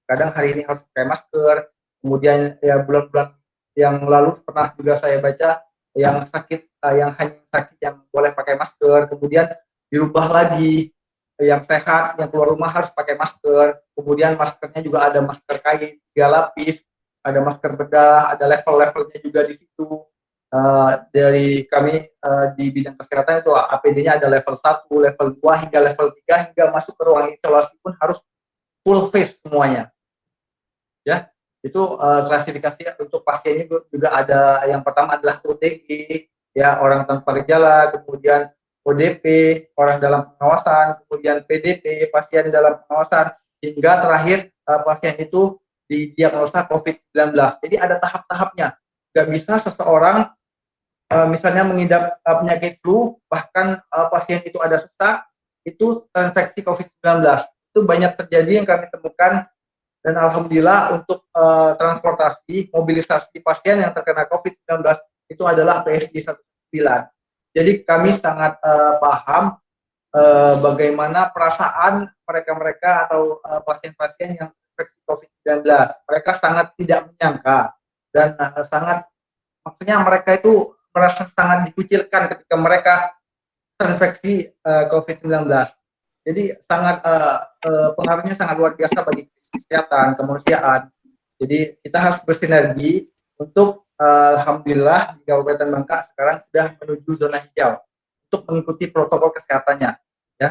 kadang hari ini harus pakai masker. Kemudian ya bulan-bulan yang lalu pernah juga saya baca yang sakit, yang hanya sakit yang boleh pakai masker. Kemudian dirubah lagi, yang sehat yang keluar rumah harus pakai masker. Kemudian maskernya juga ada masker kain 3 lapis, ada masker bedah, ada level-levelnya juga di situ. Dari kami di bidang kesehatan itu APD-nya ada level 1, level 2 hingga level 3, hingga masuk ke ruang isolasi pun harus full face semuanya. Ya, itu klasifikasi untuk pasiennya juga ada. Yang pertama adalah OTG, ya, orang tanpa gejala, kemudian ODP, orang dalam pengawasan, kemudian PDP, pasien dalam pengawasan, hingga terakhir pasien itu didiagnosa COVID-19. Jadi ada tahap-tahapnya. Gak bisa seseorang misalnya mengidap penyakit flu, bahkan pasien itu ada sesak, itu terinfeksi COVID-19. Itu banyak terjadi yang kami temukan, dan alhamdulillah untuk transportasi, mobilisasi pasien yang terkena COVID-19 itu adalah PSG 19. Jadi kami sangat paham bagaimana perasaan mereka-mereka atau pasien-pasien yang terinfeksi COVID-19. Mereka sangat tidak menyangka dan sangat, maksudnya mereka itu merasa sangat dikucilkan ketika mereka terinfeksi COVID-19. Jadi sangat pengaruhnya sangat luar biasa bagi kesehatan, kemanusiaan. Jadi kita harus bersinergi untuk alhamdulillah di Kabupaten Bangka sekarang sudah menuju zona hijau untuk mengikuti protokol kesehatannya. Ya.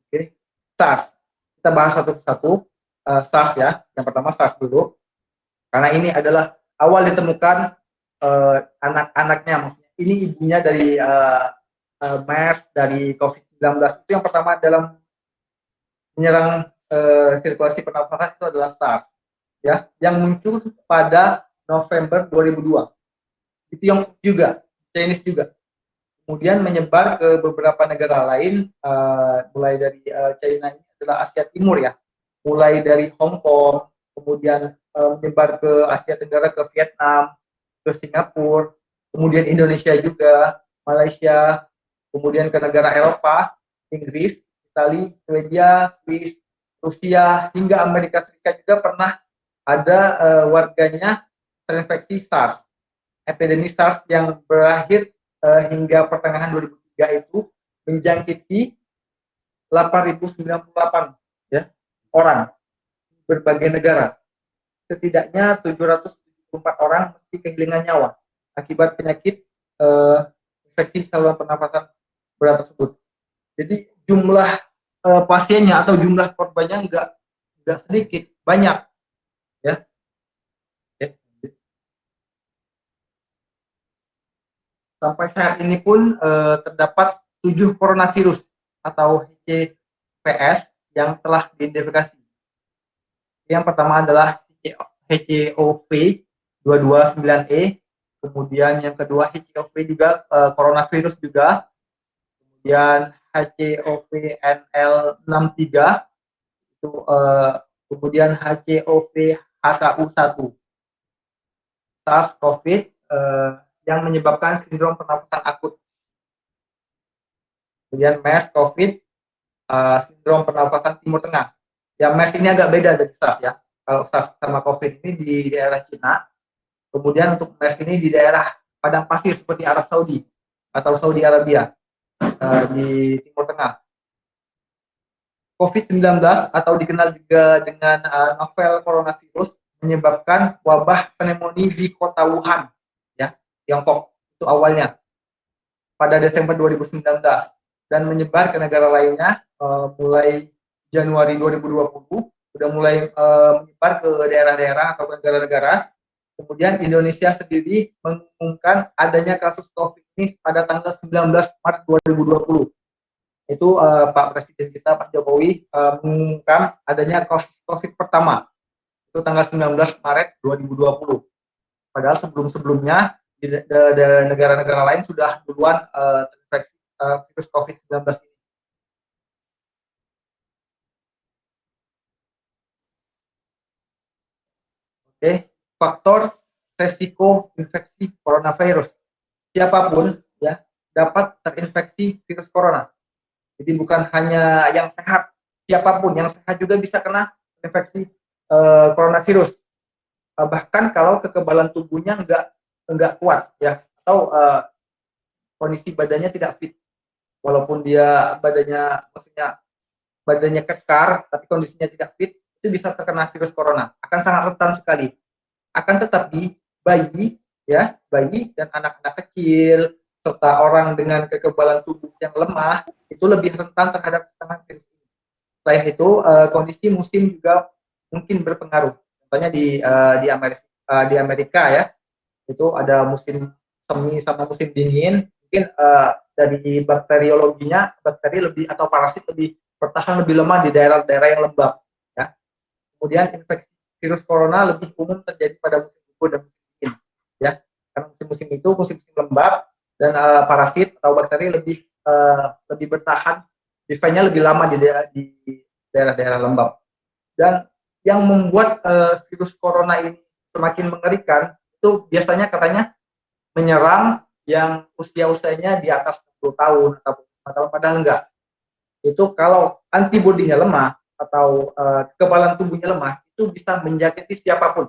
Oke. SARS. Kita kita bahas satu-satu. SARS ya, yang pertama SARS dulu, karena ini adalah awal ditemukan anak-anaknya, maksudnya ini ibunya dari MERS, dari COVID-19. Itu yang pertama dalam menyerang sirkulasi pernafasan itu adalah SARS ya, yang muncul pada November 2002. Di Tiongkok juga, Chinese juga. Kemudian menyebar ke beberapa negara lain, mulai dari China, ini adalah Asia Timur ya, mulai dari Hong Kong, kemudian menyebar ke Asia Tenggara, ke Vietnam, ke Singapura, kemudian Indonesia juga, Malaysia, kemudian ke negara Eropa, Inggris, Italia, Swedia, Swiss, Rusia, hingga Amerika Serikat juga pernah ada warganya terinfeksi SARS. Epidemi SARS yang berakhir hingga pertengahan 2003 itu menjangkiti 8.098 ya, orang berbagai negara. Setidaknya 774 orang mesti kehilangan nyawa akibat penyakit infeksi saluran pernafasan berat tersebut. Jadi jumlah pasiennya atau jumlah korbannya nggak sedikit, banyak ya. Sampai saat ini pun terdapat 7 coronavirus atau HCVS yang telah diidentifikasi. Yang pertama adalah HCOV 229E, kemudian yang kedua HCOV juga coronavirus juga, kemudian HCOV NL63 itu, kemudian HCOV HKU1, SARS-CoV yang menyebabkan sindrom pernafasan akut. Kemudian MERS-CoV, sindrom pernafasan Timur Tengah. Ya, MERS ini agak beda dari SARS ya. Kalau SARS sama COVID ini di daerah Cina, kemudian untuk MERS ini di daerah padang pasir seperti Arab Saudi atau Saudi Arabia, di Timur Tengah. COVID-19 atau dikenal juga dengan novel coronavirus menyebabkan wabah pneumonia di kota Wuhan, ya, Tiongkok itu awalnya pada Desember 2019 dan menyebar ke negara lainnya mulai Januari 2020, sudah mulai menyebar ke daerah-daerah atau negara-negara. Kemudian Indonesia sendiri mengumumkan adanya kasus COVID ini pada tanggal 19 Maret 2020. Itu Pak Presiden kita, Pak Jokowi, mengumumkan adanya kasus COVID pertama. Itu tanggal 19 Maret 2020. Padahal sebelum-sebelumnya di negara-negara lain sudah duluan terinfeksi virus COVID-19 ini. Oke, faktor resiko infeksi coronavirus. Siapapun ya dapat terinfeksi virus corona. Jadi bukan hanya yang sehat, siapapun yang sehat juga bisa kena infeksi coronavirus. Bahkan kalau kekebalan tubuhnya enggak kuat ya, atau kondisi badannya tidak fit. Walaupun dia badannya kekar tapi kondisinya tidak fit, itu bisa terkena virus corona, akan sangat rentan sekali. Akan tetapi bayi dan anak-anak kecil serta orang dengan kekebalan tubuh yang lemah itu lebih rentan terhadap serangan virus ini. Selain itu kondisi musim juga mungkin berpengaruh. Contohnya di Amerika ya, itu ada musim semi sama musim dingin. Mungkin dari bakteriologinya, bakteri lebih atau parasit lebih bertahan lebih lemah di daerah-daerah yang lembab. Kemudian infeksi virus corona lebih umum terjadi pada musim gugur dan musim dingin, ya. Karena musim-musim itu musim-musim lembab dan parasit atau bakteri lebih bertahan, defense-nya lebih lama di daerah-daerah lembab. Dan yang membuat virus corona ini semakin mengerikan itu biasanya katanya menyerang yang usia-usianya di atas 10 tahun atau padahal enggak. Itu kalau antibodinya lemah atau kekebalan tubuhnya lemah, itu bisa menjangkiti siapapun.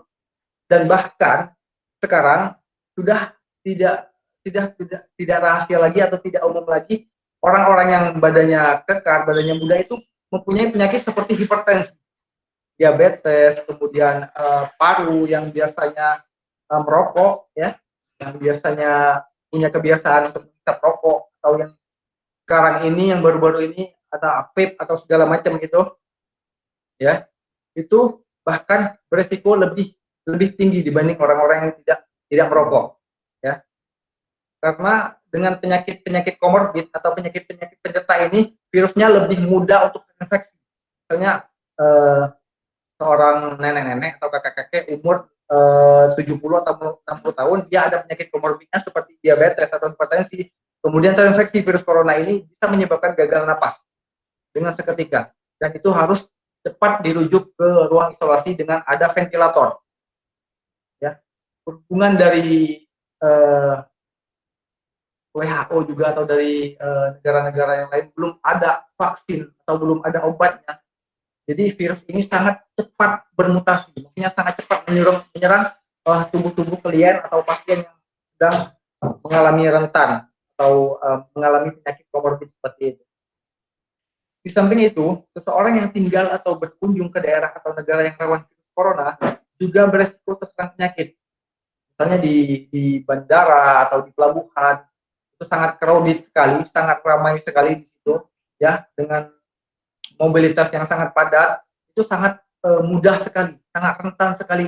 Dan bahkan sekarang sudah tidak rahasia lagi atau tidak umum lagi, orang-orang yang badannya kekar, badannya muda itu mempunyai penyakit seperti hipertensi, diabetes, kemudian paru yang biasanya merokok ya, yang biasanya punya kebiasaan untuk menghisap rokok, atau yang sekarang ini yang baru-baru ini ada vape atau segala macam gitu, ya, itu bahkan beresiko lebih tinggi dibanding orang-orang yang tidak merokok, ya. Karena dengan penyakit komorbid atau penyakit penyerta ini, virusnya lebih mudah untuk terinfeksi. Misalnya seorang nenek-nenek atau kakek-kakek umur 70 atau 60 tahun, dia ada penyakit komorbidnya seperti diabetes atau hipertensi, kemudian terinfeksi virus corona ini bisa menyebabkan gagal napas dengan seketika, dan itu harus cepat dirujuk ke ruang isolasi dengan ada ventilator. Ya, hubungan dari WHO juga atau dari negara-negara yang lain belum ada vaksin atau belum ada obatnya. Jadi virus ini sangat cepat bermutasi, maksudnya sangat cepat menyerang tubuh-tubuh klien atau pasien yang sedang mengalami rentan atau mengalami penyakit komorbid seperti itu. Di samping itu, seseorang yang tinggal atau berkunjung ke daerah atau negara yang rawan virus corona juga beresiko terserang penyakit. Misalnya di bandara atau di pelabuhan, itu sangat crowded sekali, sangat ramai sekali di situ, ya, dengan mobilitas yang sangat padat, itu sangat mudah sekali, sangat rentan sekali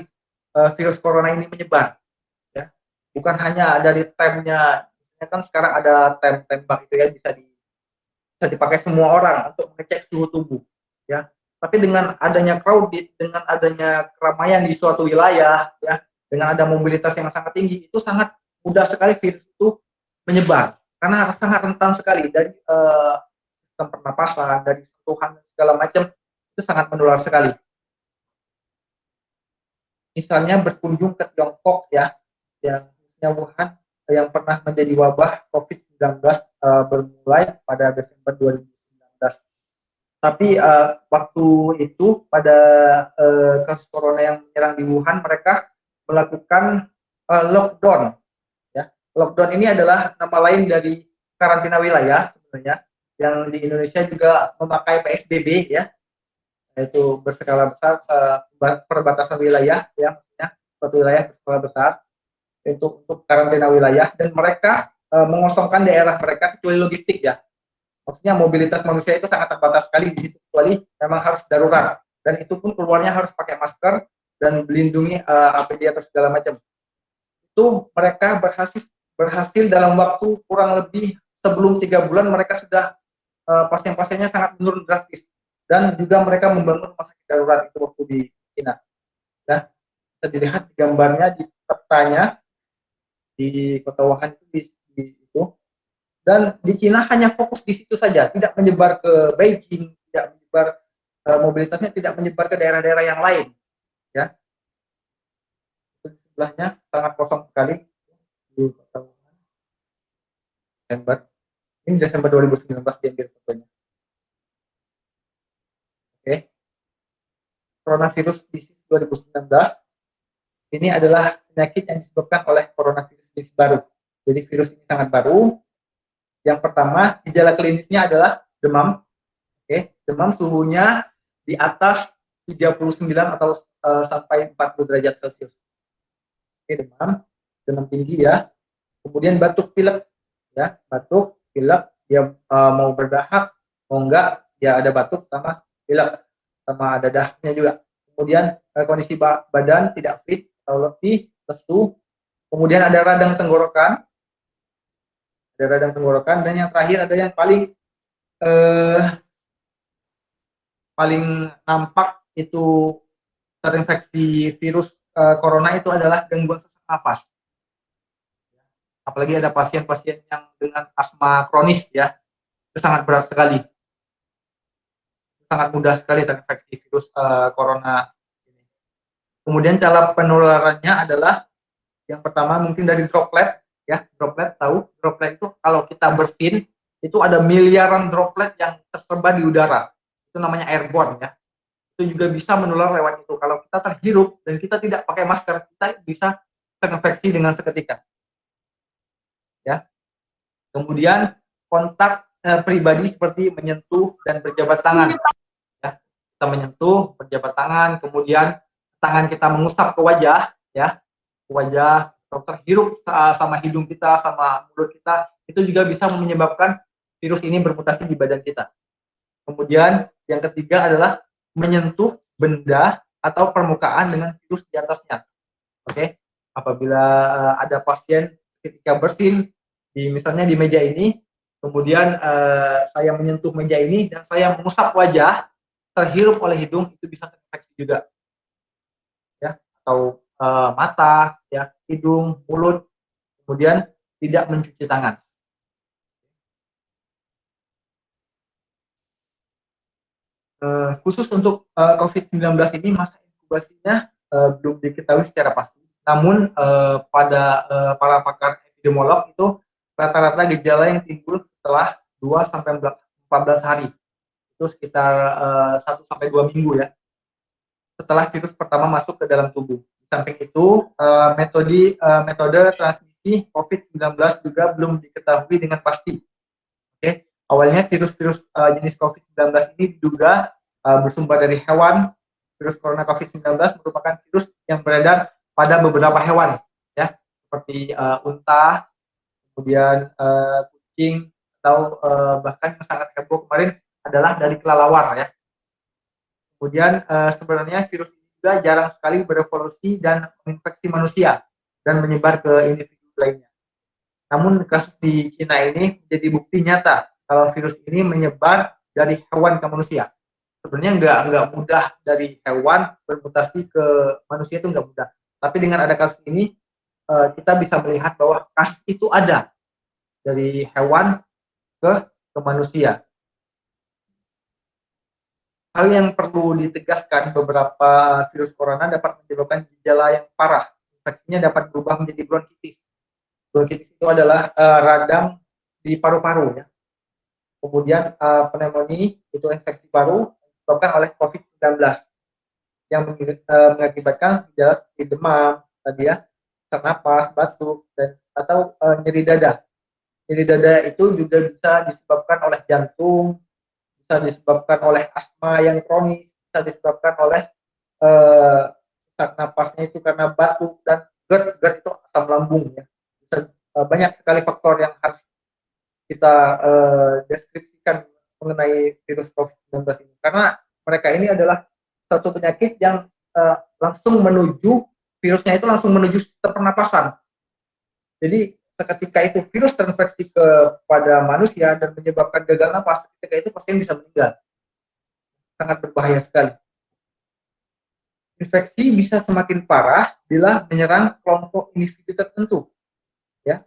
virus corona ini menyebar. Ya, bukan hanya dari temnya, kan sekarang ada tem tembak itu ya, bisa dipakai semua orang untuk mengecek suhu tubuh, ya. Tapi dengan adanya crowded, dengan adanya keramaian di suatu wilayah, ya, dengan ada mobilitas yang sangat tinggi, itu sangat mudah sekali virus itu menyebar, karena sangat rentan sekali dari sistem pernapasan, dari sentuhan segala macam, itu sangat menular sekali. Misalnya berkunjung ke Tiongkok, ya, yang Wuhan, yang pernah menjadi wabah COVID-19 bermulai pada Desember 2019. Tapi waktu itu pada kasus corona yang menyerang di Wuhan, mereka melakukan lockdown. Ya, lockdown ini adalah nama lain dari karantina wilayah sebenarnya, yang di Indonesia juga memakai PSBB, ya, yaitu berskala besar, perbatasan wilayah, ya, maksudnya suatu wilayah berskala besar untuk karantina wilayah, dan mereka mengosongkan daerah mereka kecuali logistik, ya. Maksudnya mobilitas manusia itu sangat terbatas sekali di situ, kecuali memang harus darurat, dan itu pun keluarnya harus pakai masker dan melindungi APD atau segala macam. Itu mereka berhasil dalam waktu kurang lebih sebelum 3 bulan mereka sudah pasien-pasiennya sangat menurun drastis, dan juga mereka membangun rumah sakit darurat itu waktu di China. Nah, bisa dilihat di gambarnya di petanya di kota Wuhan itu, dan di China hanya fokus di situ saja, tidak menyebar ke Beijing, tidak menyebar, mobilitasnya tidak menyebar ke daerah-daerah yang lain, ya. Sebelahnya sangat kosong sekali di kota Wuhan. Ini Desember 2019 diambil fotonya. Oke. Coronavirus disease 2019 ini adalah penyakit yang disebabkan oleh coronavirus disease baru. Jadi virus ini sangat baru. Yang pertama, gejala klinisnya adalah demam. Oke, demam suhunya di atas 39 atau sampai 40 derajat Celcius. Oke, demam tinggi, ya. Kemudian batuk pilek, ya, batuk pilek, dia mau berdahak, mau enggak, dia ada batuk sama pilek, sama ada dahaknya juga. Kemudian kondisi badan tidak fit atau letih, lesu. Kemudian ada radang tenggorokan, dan yang terakhir ada yang paling nampak itu terinfeksi virus corona itu adalah gangguan sesak nafas. Apalagi ada pasien-pasien yang dengan asma kronis, ya, itu sangat berat sekali, sangat mudah sekali terinfeksi virus corona ini. Kemudian cara penularannya adalah yang pertama mungkin dari droplet, ya. Droplet, tahu droplet itu kalau kita bersin itu ada miliaran droplet yang tersebar di udara, itu namanya airborne, ya. Itu juga bisa menular lewat itu. Kalau kita terhirup dan kita tidak pakai masker, kita bisa terinfeksi dengan seketika, ya. Kemudian kontak pribadi seperti menyentuh dan berjabat tangan, ya. Kita menyentuh, berjabat tangan, kemudian tangan kita mengusap ke wajah, ya, ke wajah, atau terhirup sama hidung kita, sama mulut kita, itu juga bisa menyebabkan virus ini bermutasi di badan kita. Kemudian yang ketiga adalah menyentuh benda atau permukaan dengan virus di atasnya. Oke, apabila ada pasien ketika bersin misalnya di meja ini, kemudian saya menyentuh meja ini dan saya mengusap wajah, terhirup oleh hidung, itu bisa terinfeksi juga, ya, atau mata, ya, hidung, mulut, kemudian tidak mencuci tangan. Khusus untuk COVID-19 ini masa inkubasinya belum diketahui secara pasti. Namun pada para pakar epidemiolog itu rata-rata gejala yang timbul setelah 2 sampai 14 hari. Itu sekitar 1 sampai 2 minggu ya. Setelah virus pertama masuk ke dalam tubuh. Di samping itu metode transmisi COVID-19 juga belum diketahui dengan pasti. Oke. Awalnya virus-virus jenis COVID-19 ini diduga bersumber dari hewan. Virus corona COVID-19 merupakan virus yang beredar pada beberapa hewan, ya, seperti unta, kemudian kucing, atau bahkan yang sangat heboh kemarin adalah dari kelelawar, ya. Kemudian sebenarnya virus ini juga jarang sekali berevolusi dan menginfeksi manusia dan menyebar ke individu lainnya. Namun kasus di Cina ini menjadi bukti nyata kalau virus ini menyebar dari hewan ke manusia. Sebenarnya nggak mudah dari hewan bermutasi ke manusia, itu nggak mudah. Tapi dengan ada kasus ini, kita bisa melihat bahwa kasus itu ada dari hewan ke manusia. Hal yang perlu ditegaskan, beberapa virus corona dapat menyebabkan gejala yang parah. Infeksinya dapat berubah menjadi bronkitis. Bronkitis itu adalah radang di paru-paru, ya. Kemudian pneumonia itu infeksi paru disebabkan oleh COVID-19 yang mengakibatkan gejala seperti demam, tadi ya, sesak napas, batuk, dan atau nyeri dada. Nyeri dada itu juga bisa disebabkan oleh jantung, bisa disebabkan oleh asma yang kronis, bisa disebabkan oleh sesak napasnya itu karena batuk, dan GERD itu asam lambung, ya. Bisa, banyak sekali faktor yang harus kita deskripsikan mengenai virus COVID-19 ini, karena mereka ini adalah satu penyakit yang langsung menuju, virusnya itu langsung menuju sistem pernapasan. Jadi ketika itu virus terinfeksi kepada manusia dan menyebabkan gagal napas, ketika itu pasien bisa meninggal. Sangat berbahaya sekali. Infeksi bisa semakin parah bila menyerang kelompok individu tertentu, ya,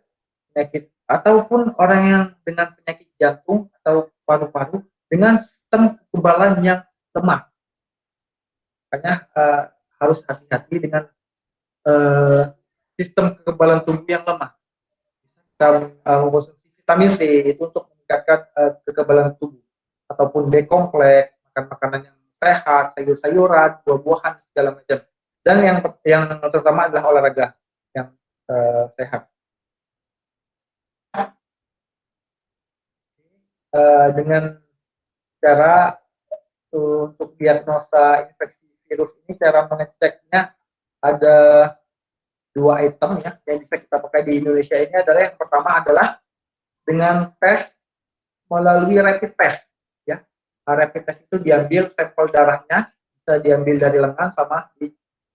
penyakit ataupun orang yang dengan penyakit jantung atau paru-paru dengan sistem kekebalan yang lemah. Makanya harus hati-hati dengan sistem kekebalan tubuh yang lemah. Kita mengkonsumsi vitamin C itu untuk meningkatkan kekebalan tubuh, ataupun B kompleks, makan makanan yang sehat, sayur-sayuran, buah-buahan, segala macam. Dan yang terutama adalah olahraga yang sehat. Dengan cara untuk diagnosa infeksi virus ini, cara mengeceknya ada 2 item, ya, yang bisa kita pakai di Indonesia ini adalah, yang pertama adalah dengan tes melalui rapid test, ya. Rapid test itu diambil sampel darahnya, bisa diambil dari lengan sama di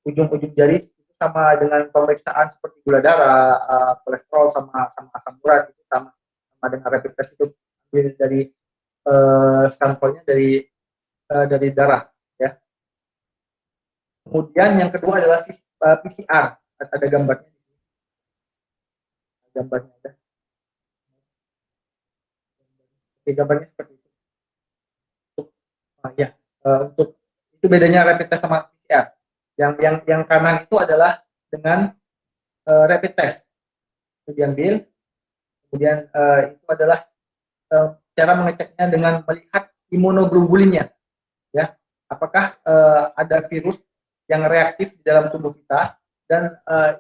ujung-ujung jari, itu sama dengan pemeriksaan seperti gula darah, kolesterol, sama asam urat, itu sama dengan rapid test itu dari sampelnya dari darah, ya. Kemudian yang kedua adalah PCR. Ada gambarnya. Gambarnya ada. Oke, gambarnya seperti itu. Untuk itu bedanya rapid test sama PCR. Yang kanan itu adalah dengan rapid test. Itu diambil. Kemudian itu adalah cara mengeceknya dengan melihat imunoglobulinnya, ya, apakah ada virus yang reaktif di dalam tubuh kita, dan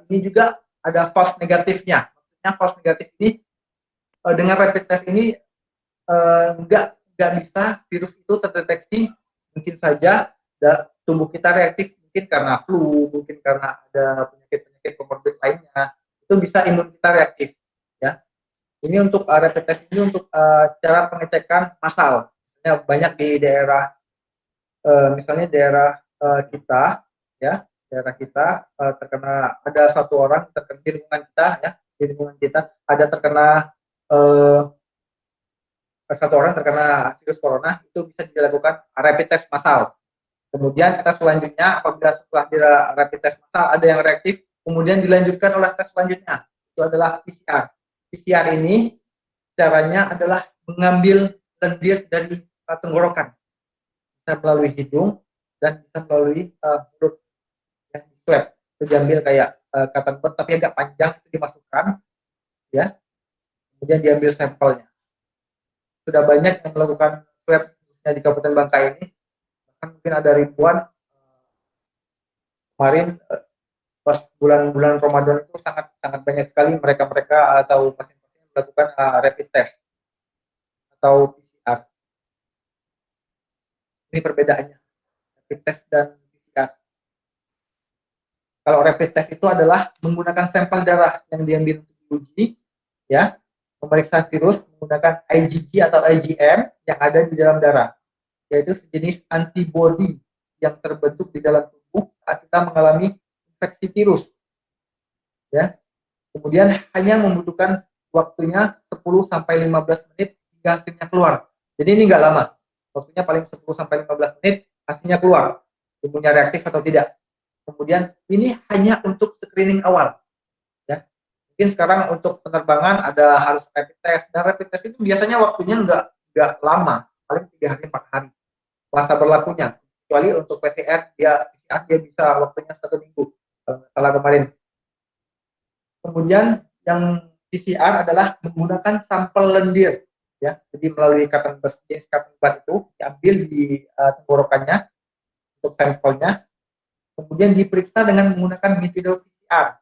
ini juga ada false negatifnya. Maksudnya false negatif ini dengan rapid test ini nggak bisa virus itu terdeteksi. Mungkin saja tubuh kita reaktif, mungkin karena flu, mungkin karena ada penyakit komorbid lainnya, itu bisa imun kita reaktif, ya. Ini untuk rapid test ini untuk cara pengecekan massal. Banyak di daerah, misalnya daerah kita, ya, daerah kita terkena, ada satu orang terkena di lingkungan kita, ya, di lingkungan kita ada terkena satu orang terkena virus corona, itu bisa dilakukan rapid test massal. Kemudian kita selanjutnya, apabila setelah rapid test massal ada yang reaktif, kemudian dilanjutkan oleh tes selanjutnya, itu adalah PCR. PCR ini caranya adalah mengambil lendir dari tenggorokan, bisa melalui hidung dan bisa melalui mulut, yang di swab. Itu diambil kayak cotton bud tapi agak panjang, itu dimasukkan, ya, kemudian diambil sampelnya. Sudah banyak yang melakukan swab di Kabupaten Bangka ini, bahkan mungkin ada ribuan. Kemarin pas bulan-bulan Ramadan itu sangat banyak sekali mereka atau pasien-pasien melakukan rapid test atau PCR. Ini perbedaannya, rapid test dan PCR. Kalau rapid test itu adalah menggunakan sampel darah yang diambil untuk diuji, ya, memeriksa virus menggunakan IgG atau IgM yang ada di dalam darah, yaitu sejenis antibodi yang terbentuk di dalam tubuh saat kita mengalami infeksi virus, ya. Kemudian hanya membutuhkan waktunya 10-15 menit hingga hasilnya keluar. Jadi ini nggak lama, waktunya paling 10-15 menit hasilnya keluar, tubuhnya reaktif atau tidak. Kemudian ini hanya untuk screening awal, ya. Mungkin sekarang untuk penerbangan ada harus rapid test, dan rapid test itu biasanya waktunya nggak lama, paling 3 hari 4 hari masa berlakunya. Kecuali untuk PCR dia bisa waktunya 1 minggu, kalau nggak salah kemarin. Kemudian yang PCR adalah menggunakan sampel lendir, ya. Jadi melalui cotton bud itu diambil di tenggorokannya untuk sampelnya, kemudian diperiksa dengan menggunakan metode PCR,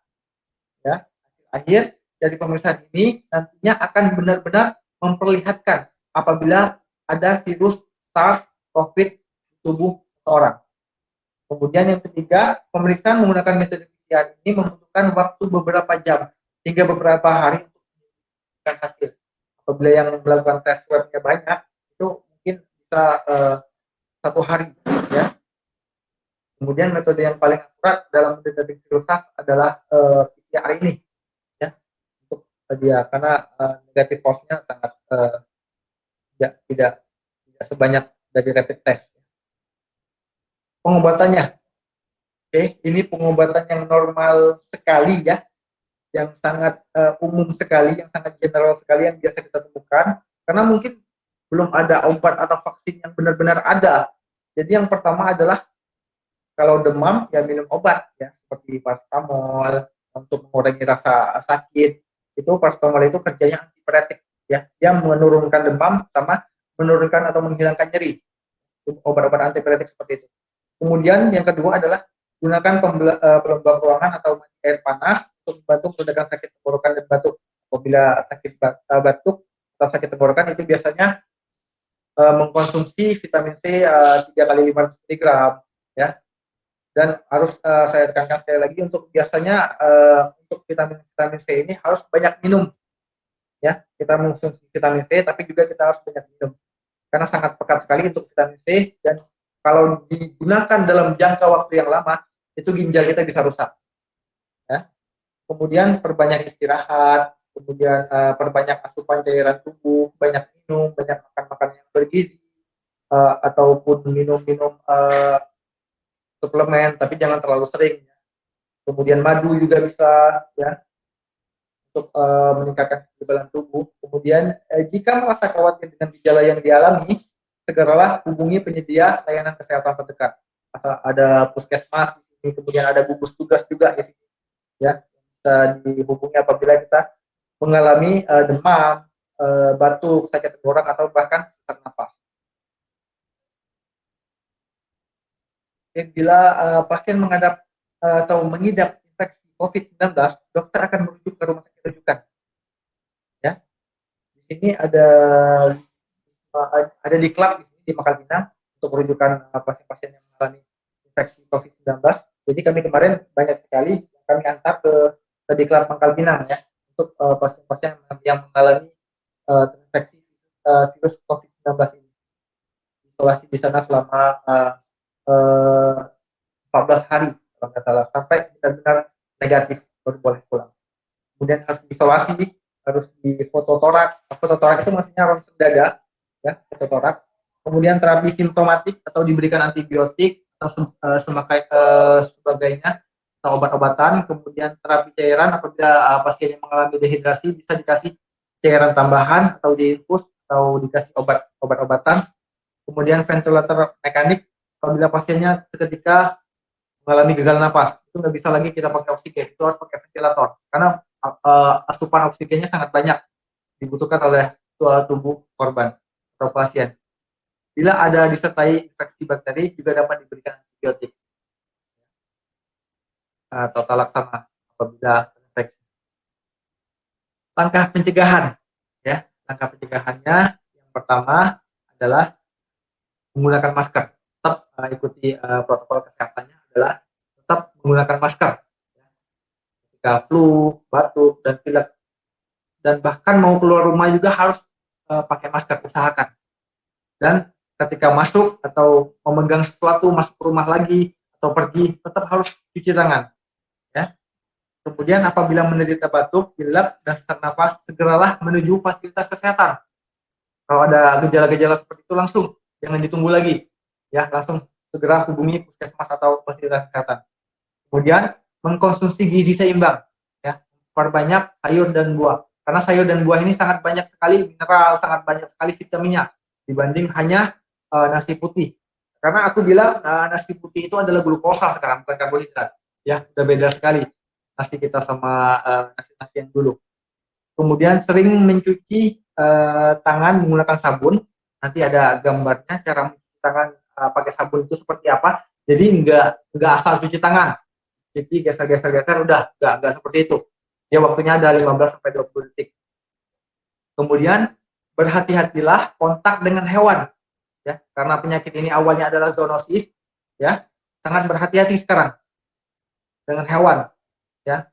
ya. Akhir dari pemeriksaan ini nantinya akan benar-benar memperlihatkan apabila ada virus SARS-CoV di tubuh seseorang. Kemudian yang ketiga, pemeriksaan menggunakan metode PCR ini membutuhkan waktu beberapa jam hingga beberapa hari untuk menunjukkan hasil. Apabila yang melakukan tes swabnya banyak, itu mungkin bisa 1 hari, ya. Kemudian metode yang paling akurat dalam mendeteksi virus SARS adalah PCR ini, ya, untuk dia, karena negatif false-nya sangat tidak sebanyak dari rapid test. Pengobatannya, oke, ini pengobatan yang normal sekali, ya, yang sangat umum sekali, yang sangat general sekali, yang biasa kita temukan, karena mungkin belum ada obat atau vaksin yang benar-benar ada. Jadi yang pertama adalah kalau demam, ya minum obat, ya, seperti paracetamol untuk mengurangi rasa sakit. Itu paracetamol itu kerjanya antipiretik, ya, yang menurunkan demam sama menurunkan atau menghilangkan nyeri. Obat-obat antipiretik seperti itu. Kemudian yang kedua adalah gunakan pelembab ruangan atau air panas untuk membantu meredakan sakit tenggorokan dan batuk. Apabila sakit batuk atau sakit tenggorokan itu biasanya mengkonsumsi vitamin C 3 kali 500 mg, ya. Dan harus saya tekankan sekali lagi, untuk biasanya untuk vitamin C ini harus banyak minum, ya. Kita mengkonsumsi vitamin C tapi juga kita harus banyak minum karena sangat pekat sekali untuk vitamin C, dan kalau digunakan dalam jangka waktu yang lama itu ginjal kita bisa rusak, ya. Kemudian perbanyak istirahat, kemudian perbanyak asupan cairan tubuh, banyak minum, banyak makan makanan yang bergizi, ataupun minum-minum suplemen, tapi jangan terlalu sering, ya. Kemudian madu juga bisa, ya, untuk meningkatkan kekebalan tubuh. Kemudian jika merasa khawatir dengan gejala yang dialami, segeralah hubungi penyedia layanan kesehatan terdekat. Ada puskesmas di sini, kemudian ada gugus tugas juga di sini, ya, bisa dihubungi apabila kita mengalami demam, batuk, sakit tenggorokan, atau bahkan sesak napas. Bila pasien menghadap atau mengidap infeksi COVID-19, dokter akan merujuk ke rumah sakit rujukan, ya. Di sini ada di klub di Pangkal Pinang untuk merujukan pasien-pasien yang mengalami infeksi COVID-19. Jadi kami kemarin banyak sekali kami antar ke Diklat Pangkal Pinang, ya, untuk pasien-pasien yang mengalami terinfeksi virus COVID-19 ini. Isolasi di sana selama 14 hari kalau nggak salah, sampai benar-benar negatif baru boleh pulang. Kemudian harus diisolasi, harus di foto torak. Foto torak itu maksudnya ronsen dada, ya, foto torak. Kemudian terapi simptomatik atau diberikan antibiotik atau sebagainya, atau obat-obatan. Kemudian terapi cairan apabila pasien yang mengalami dehidrasi bisa dikasih cairan tambahan atau diinfus atau dikasih obat-obatan. Kemudian ventilator mekanik apabila pasiennya seketika mengalami gagal napas, itu nggak bisa lagi kita pakai oksigen, itu harus pakai ventilator karena asupan oksigennya sangat banyak dibutuhkan oleh tubuh korban atau pasien. Bila ada disertai infeksi bakteri juga dapat diberikan antibiotik atau talaksana apabila infeksi. Langkah pencegahan, ya, langkah pencegahannya yang pertama adalah menggunakan masker. Tetap ikuti protokol kesehatannya adalah tetap menggunakan masker. Ketika flu, batuk, dan pilek, dan bahkan mau keluar rumah juga harus pakai masker, usahakan. Dan ketika masuk atau memegang sesuatu, masuk ke rumah lagi atau pergi, tetap harus cuci tangan. Ya. Kemudian apabila menderita batuk, pilek, dan sesak nafas, segeralah menuju fasilitas kesehatan. Kalau ada gejala-gejala seperti itu langsung, jangan ditunggu lagi. Ya, langsung segera hubungi puskesmas atau fasilitas kesehatan. Kemudian mengkonsumsi gizi seimbang, ya, perbanyak sayur dan buah. Karena sayur dan buah ini sangat banyak sekali mineral, sangat banyak sekali vitaminnya dibanding hanya nasi putih. Karena aku bilang nasi putih itu adalah glukosa sekarang, bukan karbohidrat. Ya, udah beda sekali nasi kita sama nasi-nasi yang dulu. Kemudian sering mencuci tangan menggunakan sabun. Nanti ada gambarnya cara mencuci tangan pakai sabun itu seperti apa. Jadi nggak asal cuci tangan. Cuci geser-geser udah nggak seperti itu. Ya, waktunya ada 15 sampai 20 detik. Kemudian berhati-hatilah kontak dengan hewan. Ya, karena penyakit ini awalnya adalah zoonosis, ya, sangat berhati-hati sekarang dengan hewan, ya.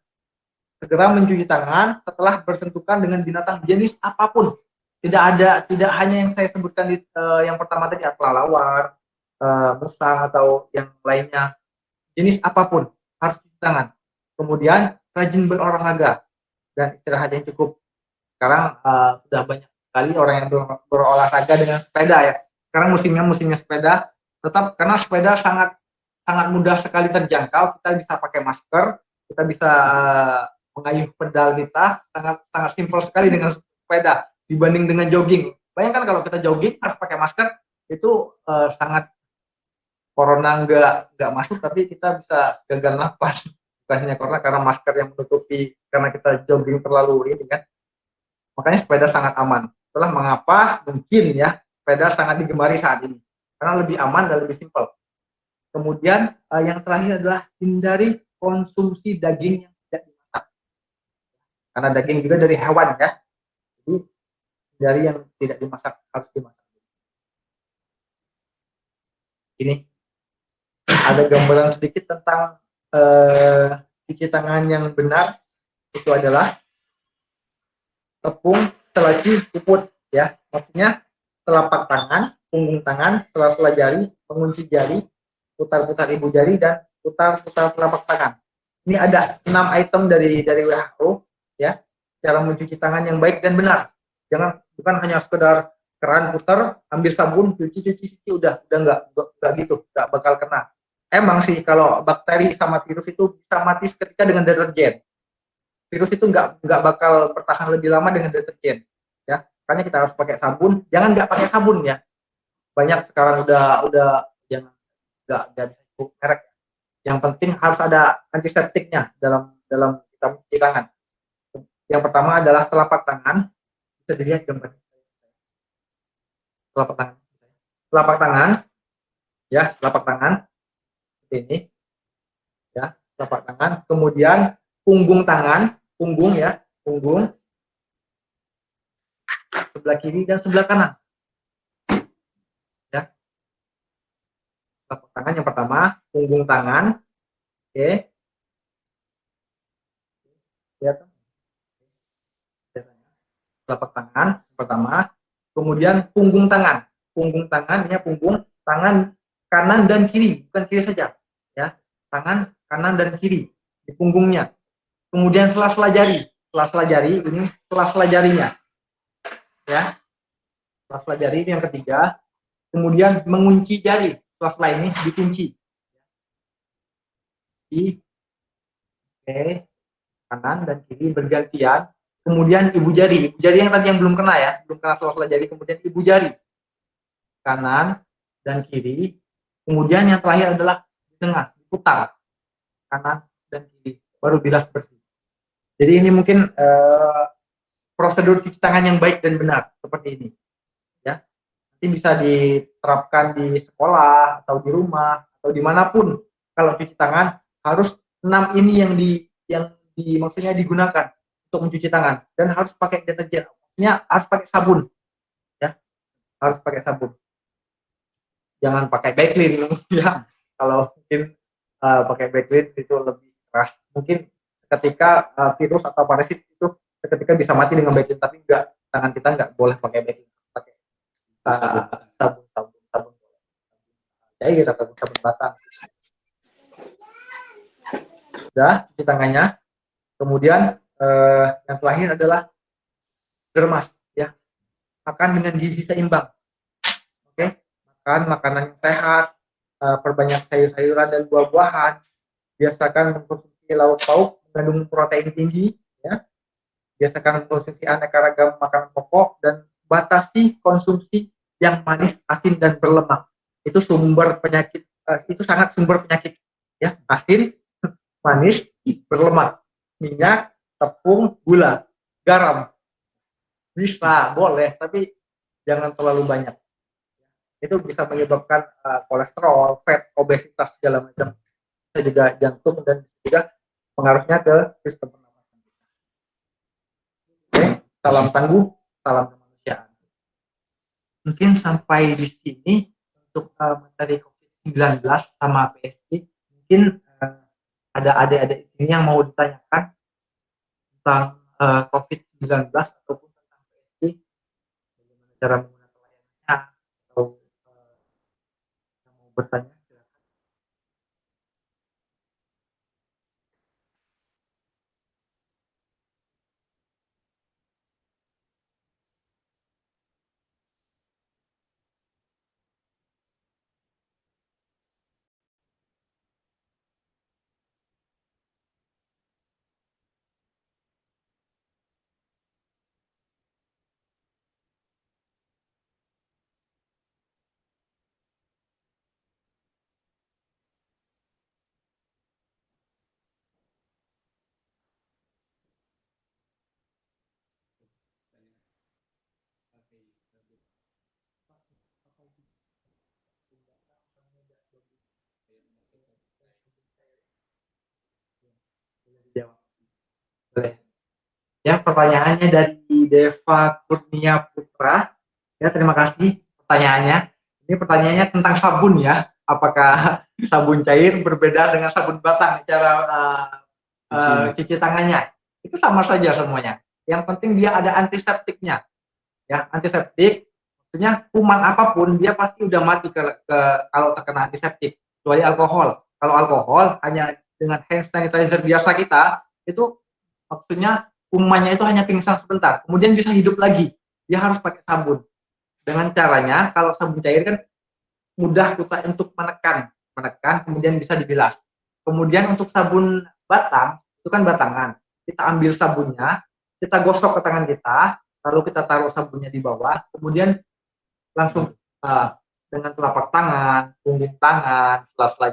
Segera mencuci tangan setelah bersentuhan dengan binatang jenis apapun. Tidak hanya yang saya sebutkan yang pertama tadi, kelelawar, musang atau yang lainnya, jenis apapun harus cuci tangan. Kemudian rajin berolahraga dan istirahat yang cukup. Sekarang sudah banyak sekali orang yang berolahraga dengan sepeda, ya. Sekarang musimnya sepeda, tetap karena sepeda sangat mudah sekali terjangkau. Kita bisa pakai masker, kita bisa mengayuh pedal kita, sangat simpel sekali dengan sepeda dibanding dengan jogging. Bayangkan kalau kita jogging harus pakai masker, itu sangat corona nggak masuk, tapi kita bisa gagal nafas. Bukan hanya karena masker yang menutupi, karena kita jogging terlalu ini kan. Makanya sepeda sangat aman. Itulah mengapa mungkin ya sepeda sangat digemari saat ini, karena lebih aman dan lebih simpel. Kemudian yang terakhir adalah hindari konsumsi daging yang tidak dimasak. Karena daging juga dari hewan, ya. Jadi dari yang tidak dimasak, harus dimasak. Ini ada gambaran sedikit tentang cuci tangan yang benar. Itu adalah tepung, selaci, liput, ya. Maksudnya telapak tangan, punggung tangan, sela-sela jari, pengunci jari, putar-putar ibu jari, dan putar-putar telapak tangan. Ini ada 6 item dari WHO, ya. Cara mencuci tangan yang baik dan benar. Bukan hanya sekedar keran putar, ambil sabun, cuci, udah enggak gitu, enggak bakal kena. Emang sih kalau bakteri sama virus itu bisa mati seketika dengan deterjen. Virus itu enggak bakal bertahan lebih lama dengan deterjen, ya. Makanya kita harus pakai sabun. Jangan nggak pakai sabun, ya. Banyak sekarang udah jangan nggak bisa sebut merek. Yang penting harus ada antiseptiknya dalam kita mencuci tangan. Yang pertama adalah telapak tangan. Bisa dilihat gambarnya. Telapak tangan, ya, telapak tangan seperti ini, ya, telapak tangan. Kemudian punggung tangan, punggung sebelah kiri dan sebelah kanan, ya. Telapak tangan yang pertama, punggung tangan, oke, lihat, telapak tangan pertama. Kemudian punggung tangan, ini punggung tangan kanan dan kiri, bukan kiri saja, ya. tangan kanan dan kiri di punggungnya. Kemudian sela-sela jari ini sela-sela jarinya, ya, sela-sela jari ini yang ketiga. Kemudian mengunci jari, sela-sela ini dikunci. Oke, kanan dan kiri bergantian. Kemudian ibu jari yang tadi yang belum kena ya, belum kena sela-sela jari. Kemudian ibu jari kanan dan kiri. Kemudian yang terakhir adalah di tengah, diputar kanan dan kiri, baru bilas bersih. Jadi ini mungkin prosedur cuci tangan yang baik dan benar seperti ini, ya. Nanti bisa diterapkan di sekolah atau di rumah atau dimanapun. Kalau cuci tangan harus 6 ini yang maksudnya digunakan untuk mencuci tangan, dan harus pakai deterjen, maksudnya harus pakai sabun, ya, harus pakai sabun. Jangan pakai Baclean, ya. Kalau mungkin pakai Baclean itu lebih keras. Mungkin ketika virus atau parasit itu ketika bisa mati dengan Baclean, tapi enggak, tangan kita enggak boleh pakai Baclean, pakai sabun cair atau sabun batang. Sudah cuci tangannya. Kemudian yang terakhir adalah germas, ya. Makan dengan gizi seimbang. Oke, makan makanan yang sehat, perbanyak sayur-sayuran dan buah-buahan. Biasakan mengkonsumsi lauk pauk mengandung protein tinggi, ya. Biasakan mengkonsumsi aneka ragam makanan pokok dan batasi konsumsi yang manis, asin dan berlemak. Itu sumber penyakit, itu sangat sumber penyakit, ya. Asin, manis, berlemak, minyak, tepung, gula, garam. Bisa, boleh, tapi jangan terlalu banyak. Itu bisa menyebabkan kolesterol, fat, obesitas segala macam. Bisa juga jantung dan juga pengaruhnya ke sistem pernapasan. Oke, salam tangguh, salam kemanusiaan. Mungkin sampai di sini untuk materi COVID-19 sama PSG. Mungkin ada adik-adik ini yang mau ditanyakan tentang COVID-19 ataupun tentang PSG, bagaimana cara menggunakan layanannya, atau yang mau bertanya. Ya, pertanyaannya dari Deva Kurnia Putra. Ya, terima kasih pertanyaannya. Ini pertanyaannya tentang sabun, ya. Apakah sabun cair berbeda dengan sabun batang cara cuci tangannya? Itu sama saja semuanya. Yang penting dia ada antiseptiknya. Ya, antiseptik maksudnya kuman apapun dia pasti udah mati kalau terkena antiseptik, kecuali alkohol. Kalau alkohol hanya dengan hand sanitizer biasa kita, itu maksudnya kumannya itu hanya pingsan sebentar, kemudian bisa hidup lagi. Dia harus pakai sabun. Dengan caranya, kalau sabun cair kan mudah kita untuk menekan, kemudian bisa dibilas. Kemudian untuk sabun batang, itu kan batangan. Kita ambil sabunnya, kita gosok ke tangan kita, lalu kita taruh sabunnya di bawah, kemudian langsung dengan telapak tangan, punggung tangan, sela-sela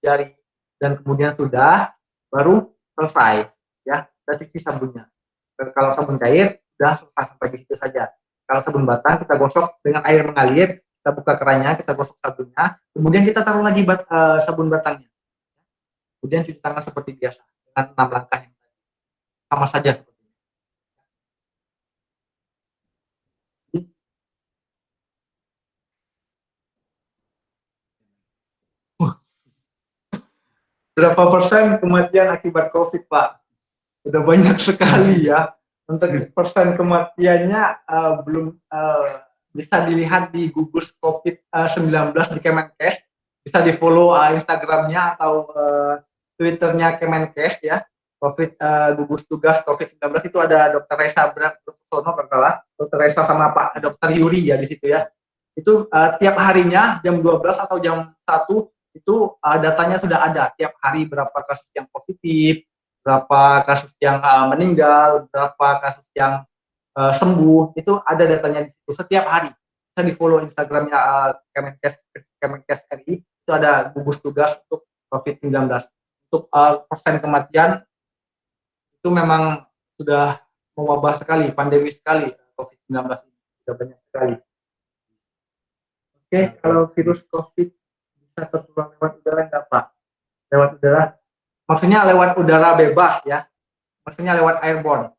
jari, dan kemudian sudah, baru selesai. Ya, kita cuci sabunnya. Kalau sabun cair sudah selesai sampai di situ saja. Kalau sabun batang kita gosok dengan air mengalir, kita buka kerannya, kita gosok sabunnya, kemudian kita taruh lagi sabun batangnya. Kemudian cuci tangan seperti biasa dengan 6 langkah yang tadi. Sama saja seperti ini. Berapa persen kematian akibat COVID, Pak? Sudah banyak sekali, ya. Untuk persen kematiannya belum bisa dilihat di gugus COVID-19 di Kemenkes. bisa di follow Instagramnya atau Twitternya Kemenkes ya. Gugus tugas COVID-19 itu ada Dr. Reza Sono berkala, Dr. Reza sama Pak Dr. Yuri ya di situ ya. Itu tiap harinya jam 12 atau jam 1 itu datanya sudah ada tiap hari berapa kasus yang positif, berapa kasus yang meninggal, berapa kasus yang sembuh, itu ada datanya di situ setiap hari. Bisa di follow Instagramnya Kemenkes RI, itu ada gugus tugas untuk COVID-19. Untuk persen kematian itu memang sudah mewabah sekali, pandemi sekali COVID-19 ini sudah banyak sekali. Oke, kalau virus COVID bisa tertular lewat udara enggak Pak? Lewat udara, maksudnya lewat udara bebas ya, maksudnya lewat airborne.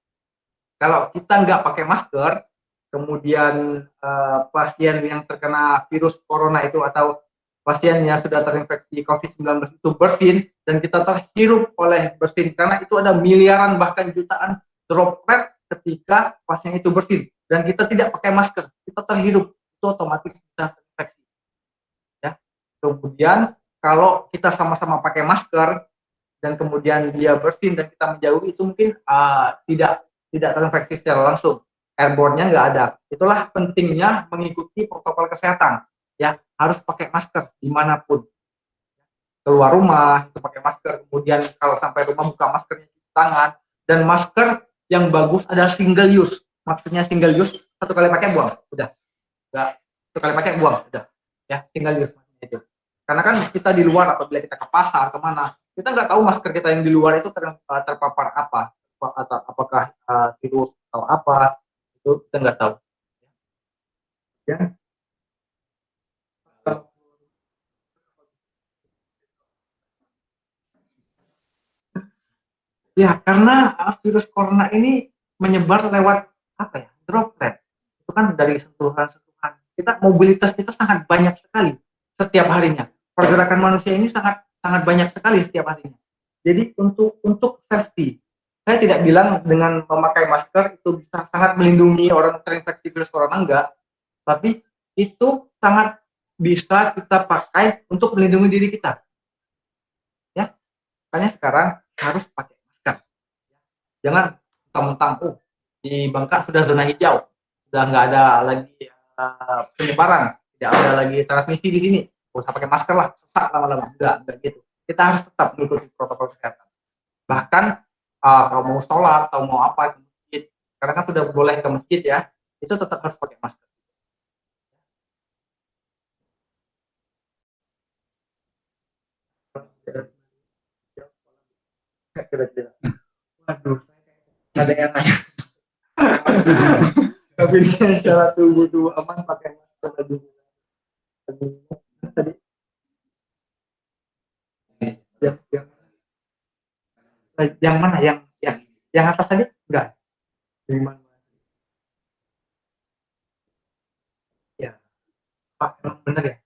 Kalau kita nggak pakai masker, kemudian pasien yang terkena virus corona itu atau pasien yang sudah terinfeksi COVID-19 itu bersin dan kita terhirup oleh bersin, karena itu ada miliaran bahkan jutaan droplet ketika pasien itu bersin dan kita tidak pakai masker, kita terhirup, itu otomatis bisa terinfeksi. Ya. Kemudian kalau kita sama-sama pakai masker dan kemudian dia bersin dan kita menjauh, itu mungkin tidak terinfeksi secara langsung, airborne-nya nggak ada. Itulah pentingnya mengikuti protokol kesehatan. Ya, harus pakai masker dimanapun. Keluar rumah itu pakai masker, kemudian kalau sampai rumah buka maskernya cuci tangan, dan masker yang bagus ada single use. Maksudnya single use, satu kali pakai buang, udah. Nggak, satu kali pakai buang, udah. Ya, single use maksudnya itu. Karena kan kita di luar, apabila kita ke pasar kemana, kita nggak tahu masker kita yang di luar itu terpapar apa, atau apakah virus atau apa, itu kita nggak tahu. Ya. Ya, karena virus corona ini menyebar lewat apa ya, droplet. Itu kan dari sentuhan-sentuhan. Mobilitas kita sangat banyak sekali setiap harinya. Pergerakan manusia ini sangat banyak sekali setiap harinya. Jadi untuk safety, saya tidak bilang dengan memakai masker itu bisa sangat melindungi orang terinfeksi virus corona, enggak. Tapi itu sangat bisa kita pakai untuk melindungi diri kita. Ya, makanya sekarang harus pakai. Jangan mentang-mentang di Bangka sudah zona hijau, sudah nggak ada lagi penyebaran, tidak ada lagi transmisi di sini, nggak usah pakai masker lah, sesak lama-lama, enggak gitu. Kita harus tetap mengikuti protokol kesehatan. Bahkan kalau mau sholat atau mau apa ke masjid, karena kan sudah boleh ke masjid ya, itu tetap harus pakai masker. Kira-kira. Waduh, ada yang nanya. Tapi cara tubuh aman pakai masker tadi. Yang mana? Yang atas tadi? Enggak. Yang mana? Ya, Pak, emang benar ya?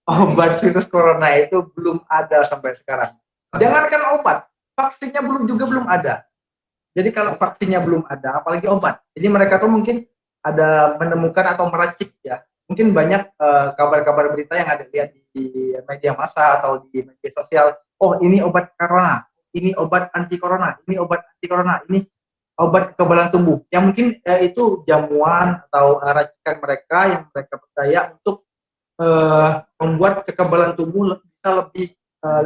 Obat virus corona itu belum ada sampai sekarang. Jangankan obat, vaksinnya belum ada. Jadi kalau vaksinnya belum ada, apalagi obat. Jadi mereka tuh mungkin ada menemukan atau meracik ya. Mungkin banyak kabar-kabar berita yang ada lihat di media massa atau di media sosial. Oh, ini obat corona, ini obat anti corona, ini obat anti corona, ini obat kekebalan tubuh. Yang mungkin itu jamuan atau racikan mereka yang mereka percaya untuk membuat kekebalan tubuh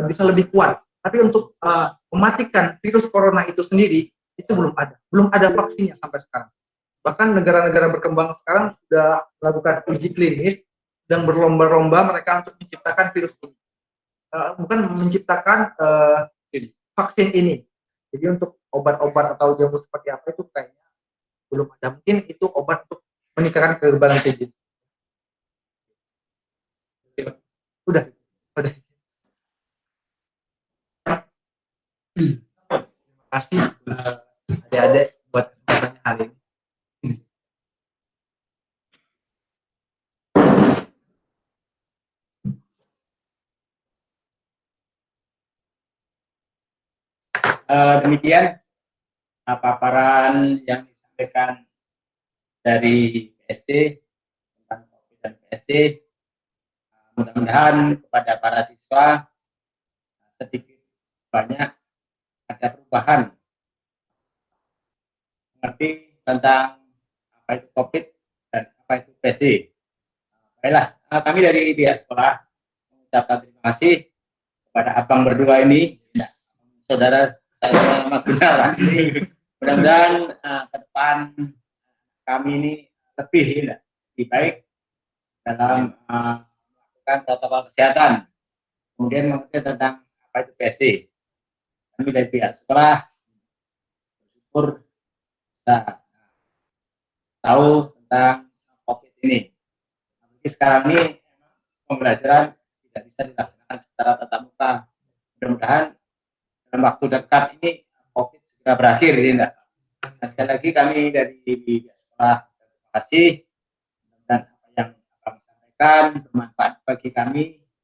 bisa lebih kuat. Tapi untuk mematikan virus corona itu sendiri, itu belum ada vaksinnya sampai sekarang. Bahkan negara-negara berkembang sekarang sudah melakukan uji klinis dan berlomba-lomba mereka untuk menciptakan virus ini, bukan menciptakan vaksin ini. Jadi untuk obat-obat atau jamu seperti apa itu kayaknya belum ada. Mungkin itu obat untuk meningkatkan kekebalan tubuh. Udah. Terima kasih adik-adik buat kesempatannya hari ini. Demikian paparan yang disampaikan dari PSC tentang COVID dan PSC. mudah-mudahan kepada para siswa sedikit banyak ada perubahan mengerti tentang apa itu COVID dan apa itu PC. Baiklah, kami dari pihak sekolah mengucapkan terima kasih kepada abang berdua ini, saudara saya Mas Gunawan. Mudah-mudahan ke depan kami ini lebih baik dalam melakukan protokol kesehatan. Kemudian mengerti tentang apa itu PC. Kami dari pihak sekolah bersyukur bisa tahu tentang COVID ini. Tapi sekarang ini pembelajaran tidak bisa dilaksanakan secara tatap muka. Mudah-mudahan dalam waktu dekat ini COVID segera berakhir, ya. Nah, sekali lagi kami dari sekolah terima kasih dan apa yang kami sampaikan bermanfaat bagi kami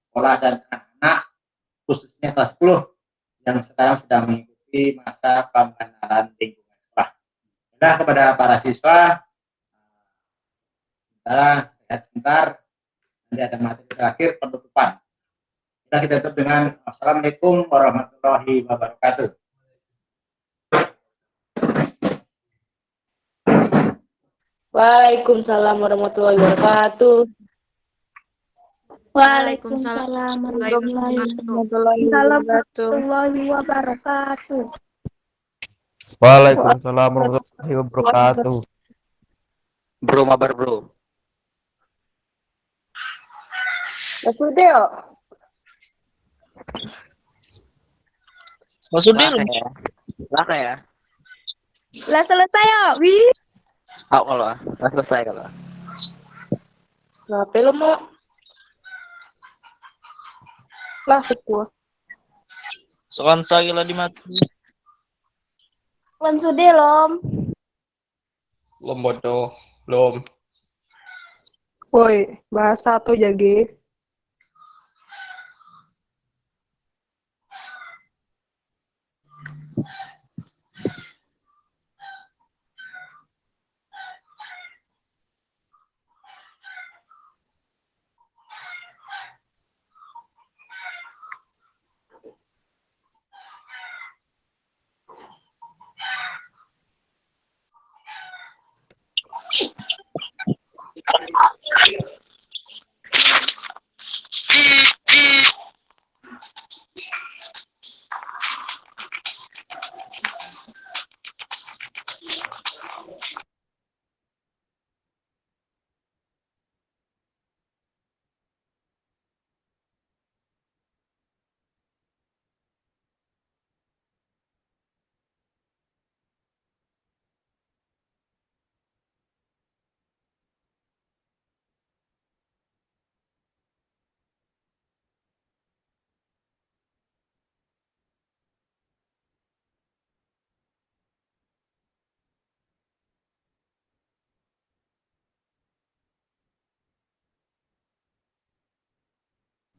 sekolah dan anak-anak khususnya kelas 10 yang sekarang sedang mengikuti masa pengenalan lingkungan sekolah. Nah, kepada para siswa, sebentar, nanti ada materi terakhir penutupan. Kita tutup dengan Assalamualaikum warahmatullahi wabarakatuh. Waalaikumsalam warahmatullahi wabarakatuh. Waalaikumsalam warahmatullahi wabarakatuh. Waalaikumsalam warahmatullahi wabarakatuh. Bro, mabar bro. Masudeo. Maksudnya Laka ya. Lah selesai ya, Wi. Kalau nggak selesai kalau. Kenapa lo mau? Lah, gua. sokan saya lah dimati. Lan sudah lom. Belum bodoh. Belum. Woi, bahasa tuh jage.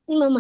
Ini mama.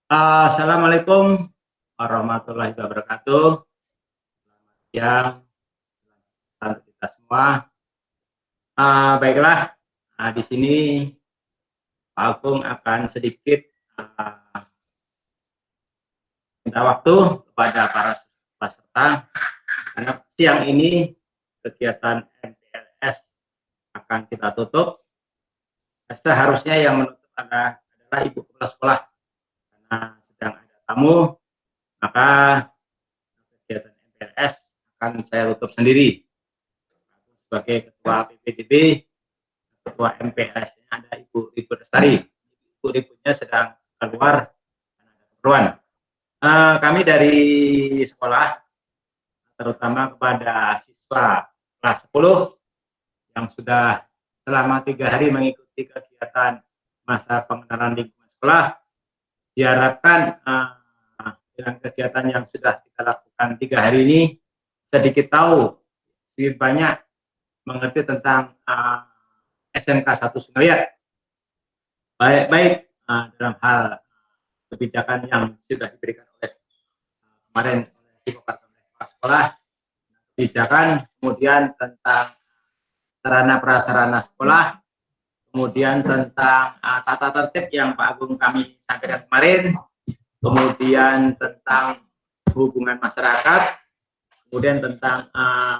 Assalamualaikum warahmatullahi wabarakatuh. Selamat siang, selamat kita semua. Baiklah, di sini Pak Agung akan sedikit minta waktu kepada para peserta karena siang ini kegiatan MPLS akan kita tutup. Seharusnya yang menutup adalah Ibu Kepala Sekolah karena sedang ada tamu, maka kegiatan MPLS akan saya tutup sendiri. Sebagai Ketua PPDB, Ketua MPLS ada Ibu Lestari. Ibu Ribunya sedang keluar karena ada keperluan. Kami dari sekolah, terutama kepada siswa kelas 10 yang sudah selama 3 hari mengikuti kegiatan masa pengenalan lingkungan sekolah, diharapkan dengan kegiatan yang sudah kita lakukan 3 hari ini sedikit tahu, sedikit banyak mengerti tentang SMK 1 Sungaiat, baik dalam hal kebijakan yang sudah diberikan oleh kemarin oleh Pak sekolah, kebijakan, kemudian tentang sarana prasarana sekolah, kemudian tentang tata tertib yang Pak Agung kami sampaikan kemarin, kemudian tentang hubungan masyarakat, kemudian tentang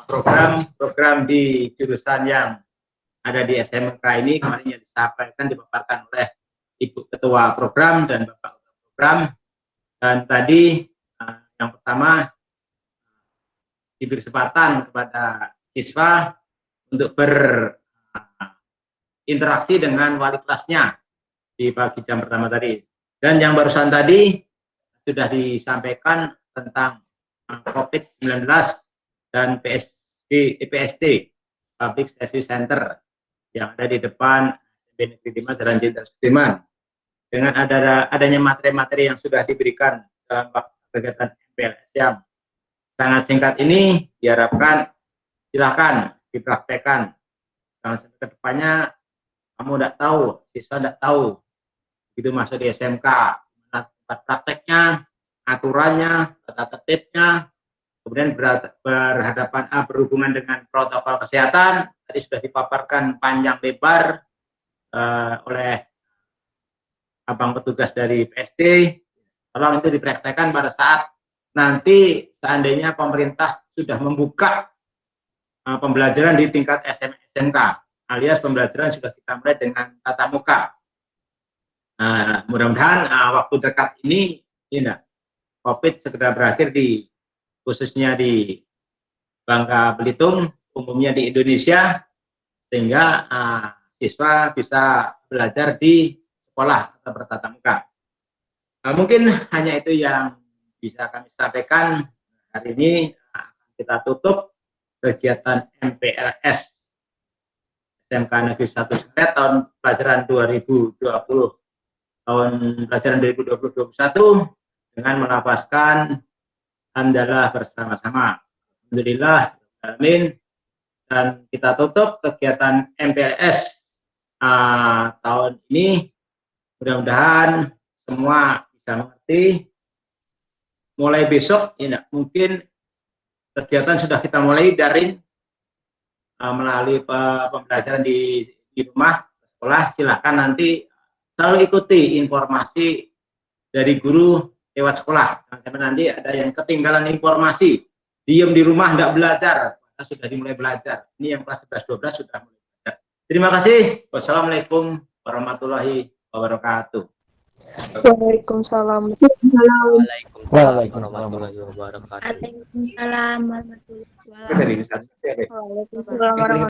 program-program di jurusan yang ada di SMK ini kemarin yang disampaikan dipaparkan oleh Ibu Ketua Program dan Bapak Ketua Program. Dan tadi yang pertama diberi kesempatan kepada siswa untuk berinteraksi dengan wali kelasnya di pagi jam pertama tadi. Dan yang barusan tadi sudah disampaikan tentang COVID-19 dan PST Public Service Center yang ada di depan SMP Negeri 5 Jalan Jenderal Sudirman. Dengan adanya materi-materi yang sudah diberikan dalam kegiatan MPLS yang sangat singkat ini, diharapkan silahkan dipraktekkan. Sampai ke depannya kamu tidak tahu, siswa tidak tahu, begitu masuk di SMK, tempat prakteknya, aturannya, tata tertibnya, kemudian berhubungan dengan protokol kesehatan. Tadi sudah dipaparkan panjang lebar oleh abang petugas dari PST. Tolong itu dipraktekkan pada saat nanti seandainya pemerintah sudah membuka pembelajaran di tingkat SMK, alias pembelajaran sudah kita mulai dengan tatap muka. Mudah-mudahan waktu dekat ini COVID segera berakhir khususnya di Bangka Belitung, umumnya di Indonesia, sehingga siswa bisa belajar di sekolah atau bertatap muka. Mungkin hanya itu yang bisa kami sampaikan hari ini. Kita tutup kegiatan MPLS SMK Negeri 1 Sengkret tahun pelajaran 2020 tahun pelajaran 2020-2021 dengan melafazkan hamdalah bersama-sama. Alhamdulillah, amin. Dan kita tutup kegiatan MPLS tahun ini. Mudah-mudahan semua bisa mengerti. Mulai besok, mungkin kegiatan sudah kita mulai daring melalui pembelajaran di rumah, sekolah. Silakan nanti selalu ikuti informasi dari guru lewat sekolah. Jangan sampai nanti ada yang ketinggalan informasi, diem di rumah tidak belajar. Sudah dimulai belajar. Ini yang kelas 11-12 sudah mulai belajar. Terima kasih. Wassalamualaikum warahmatullahi wabarakatuh. Waalaikumsalam. Waalaikumsalam warahmatullahi wabarakatuh. Waalaikumsalam warahmatullahi wabarakatuh. Waalaikumsalam warahmatullahi wabarakatuh.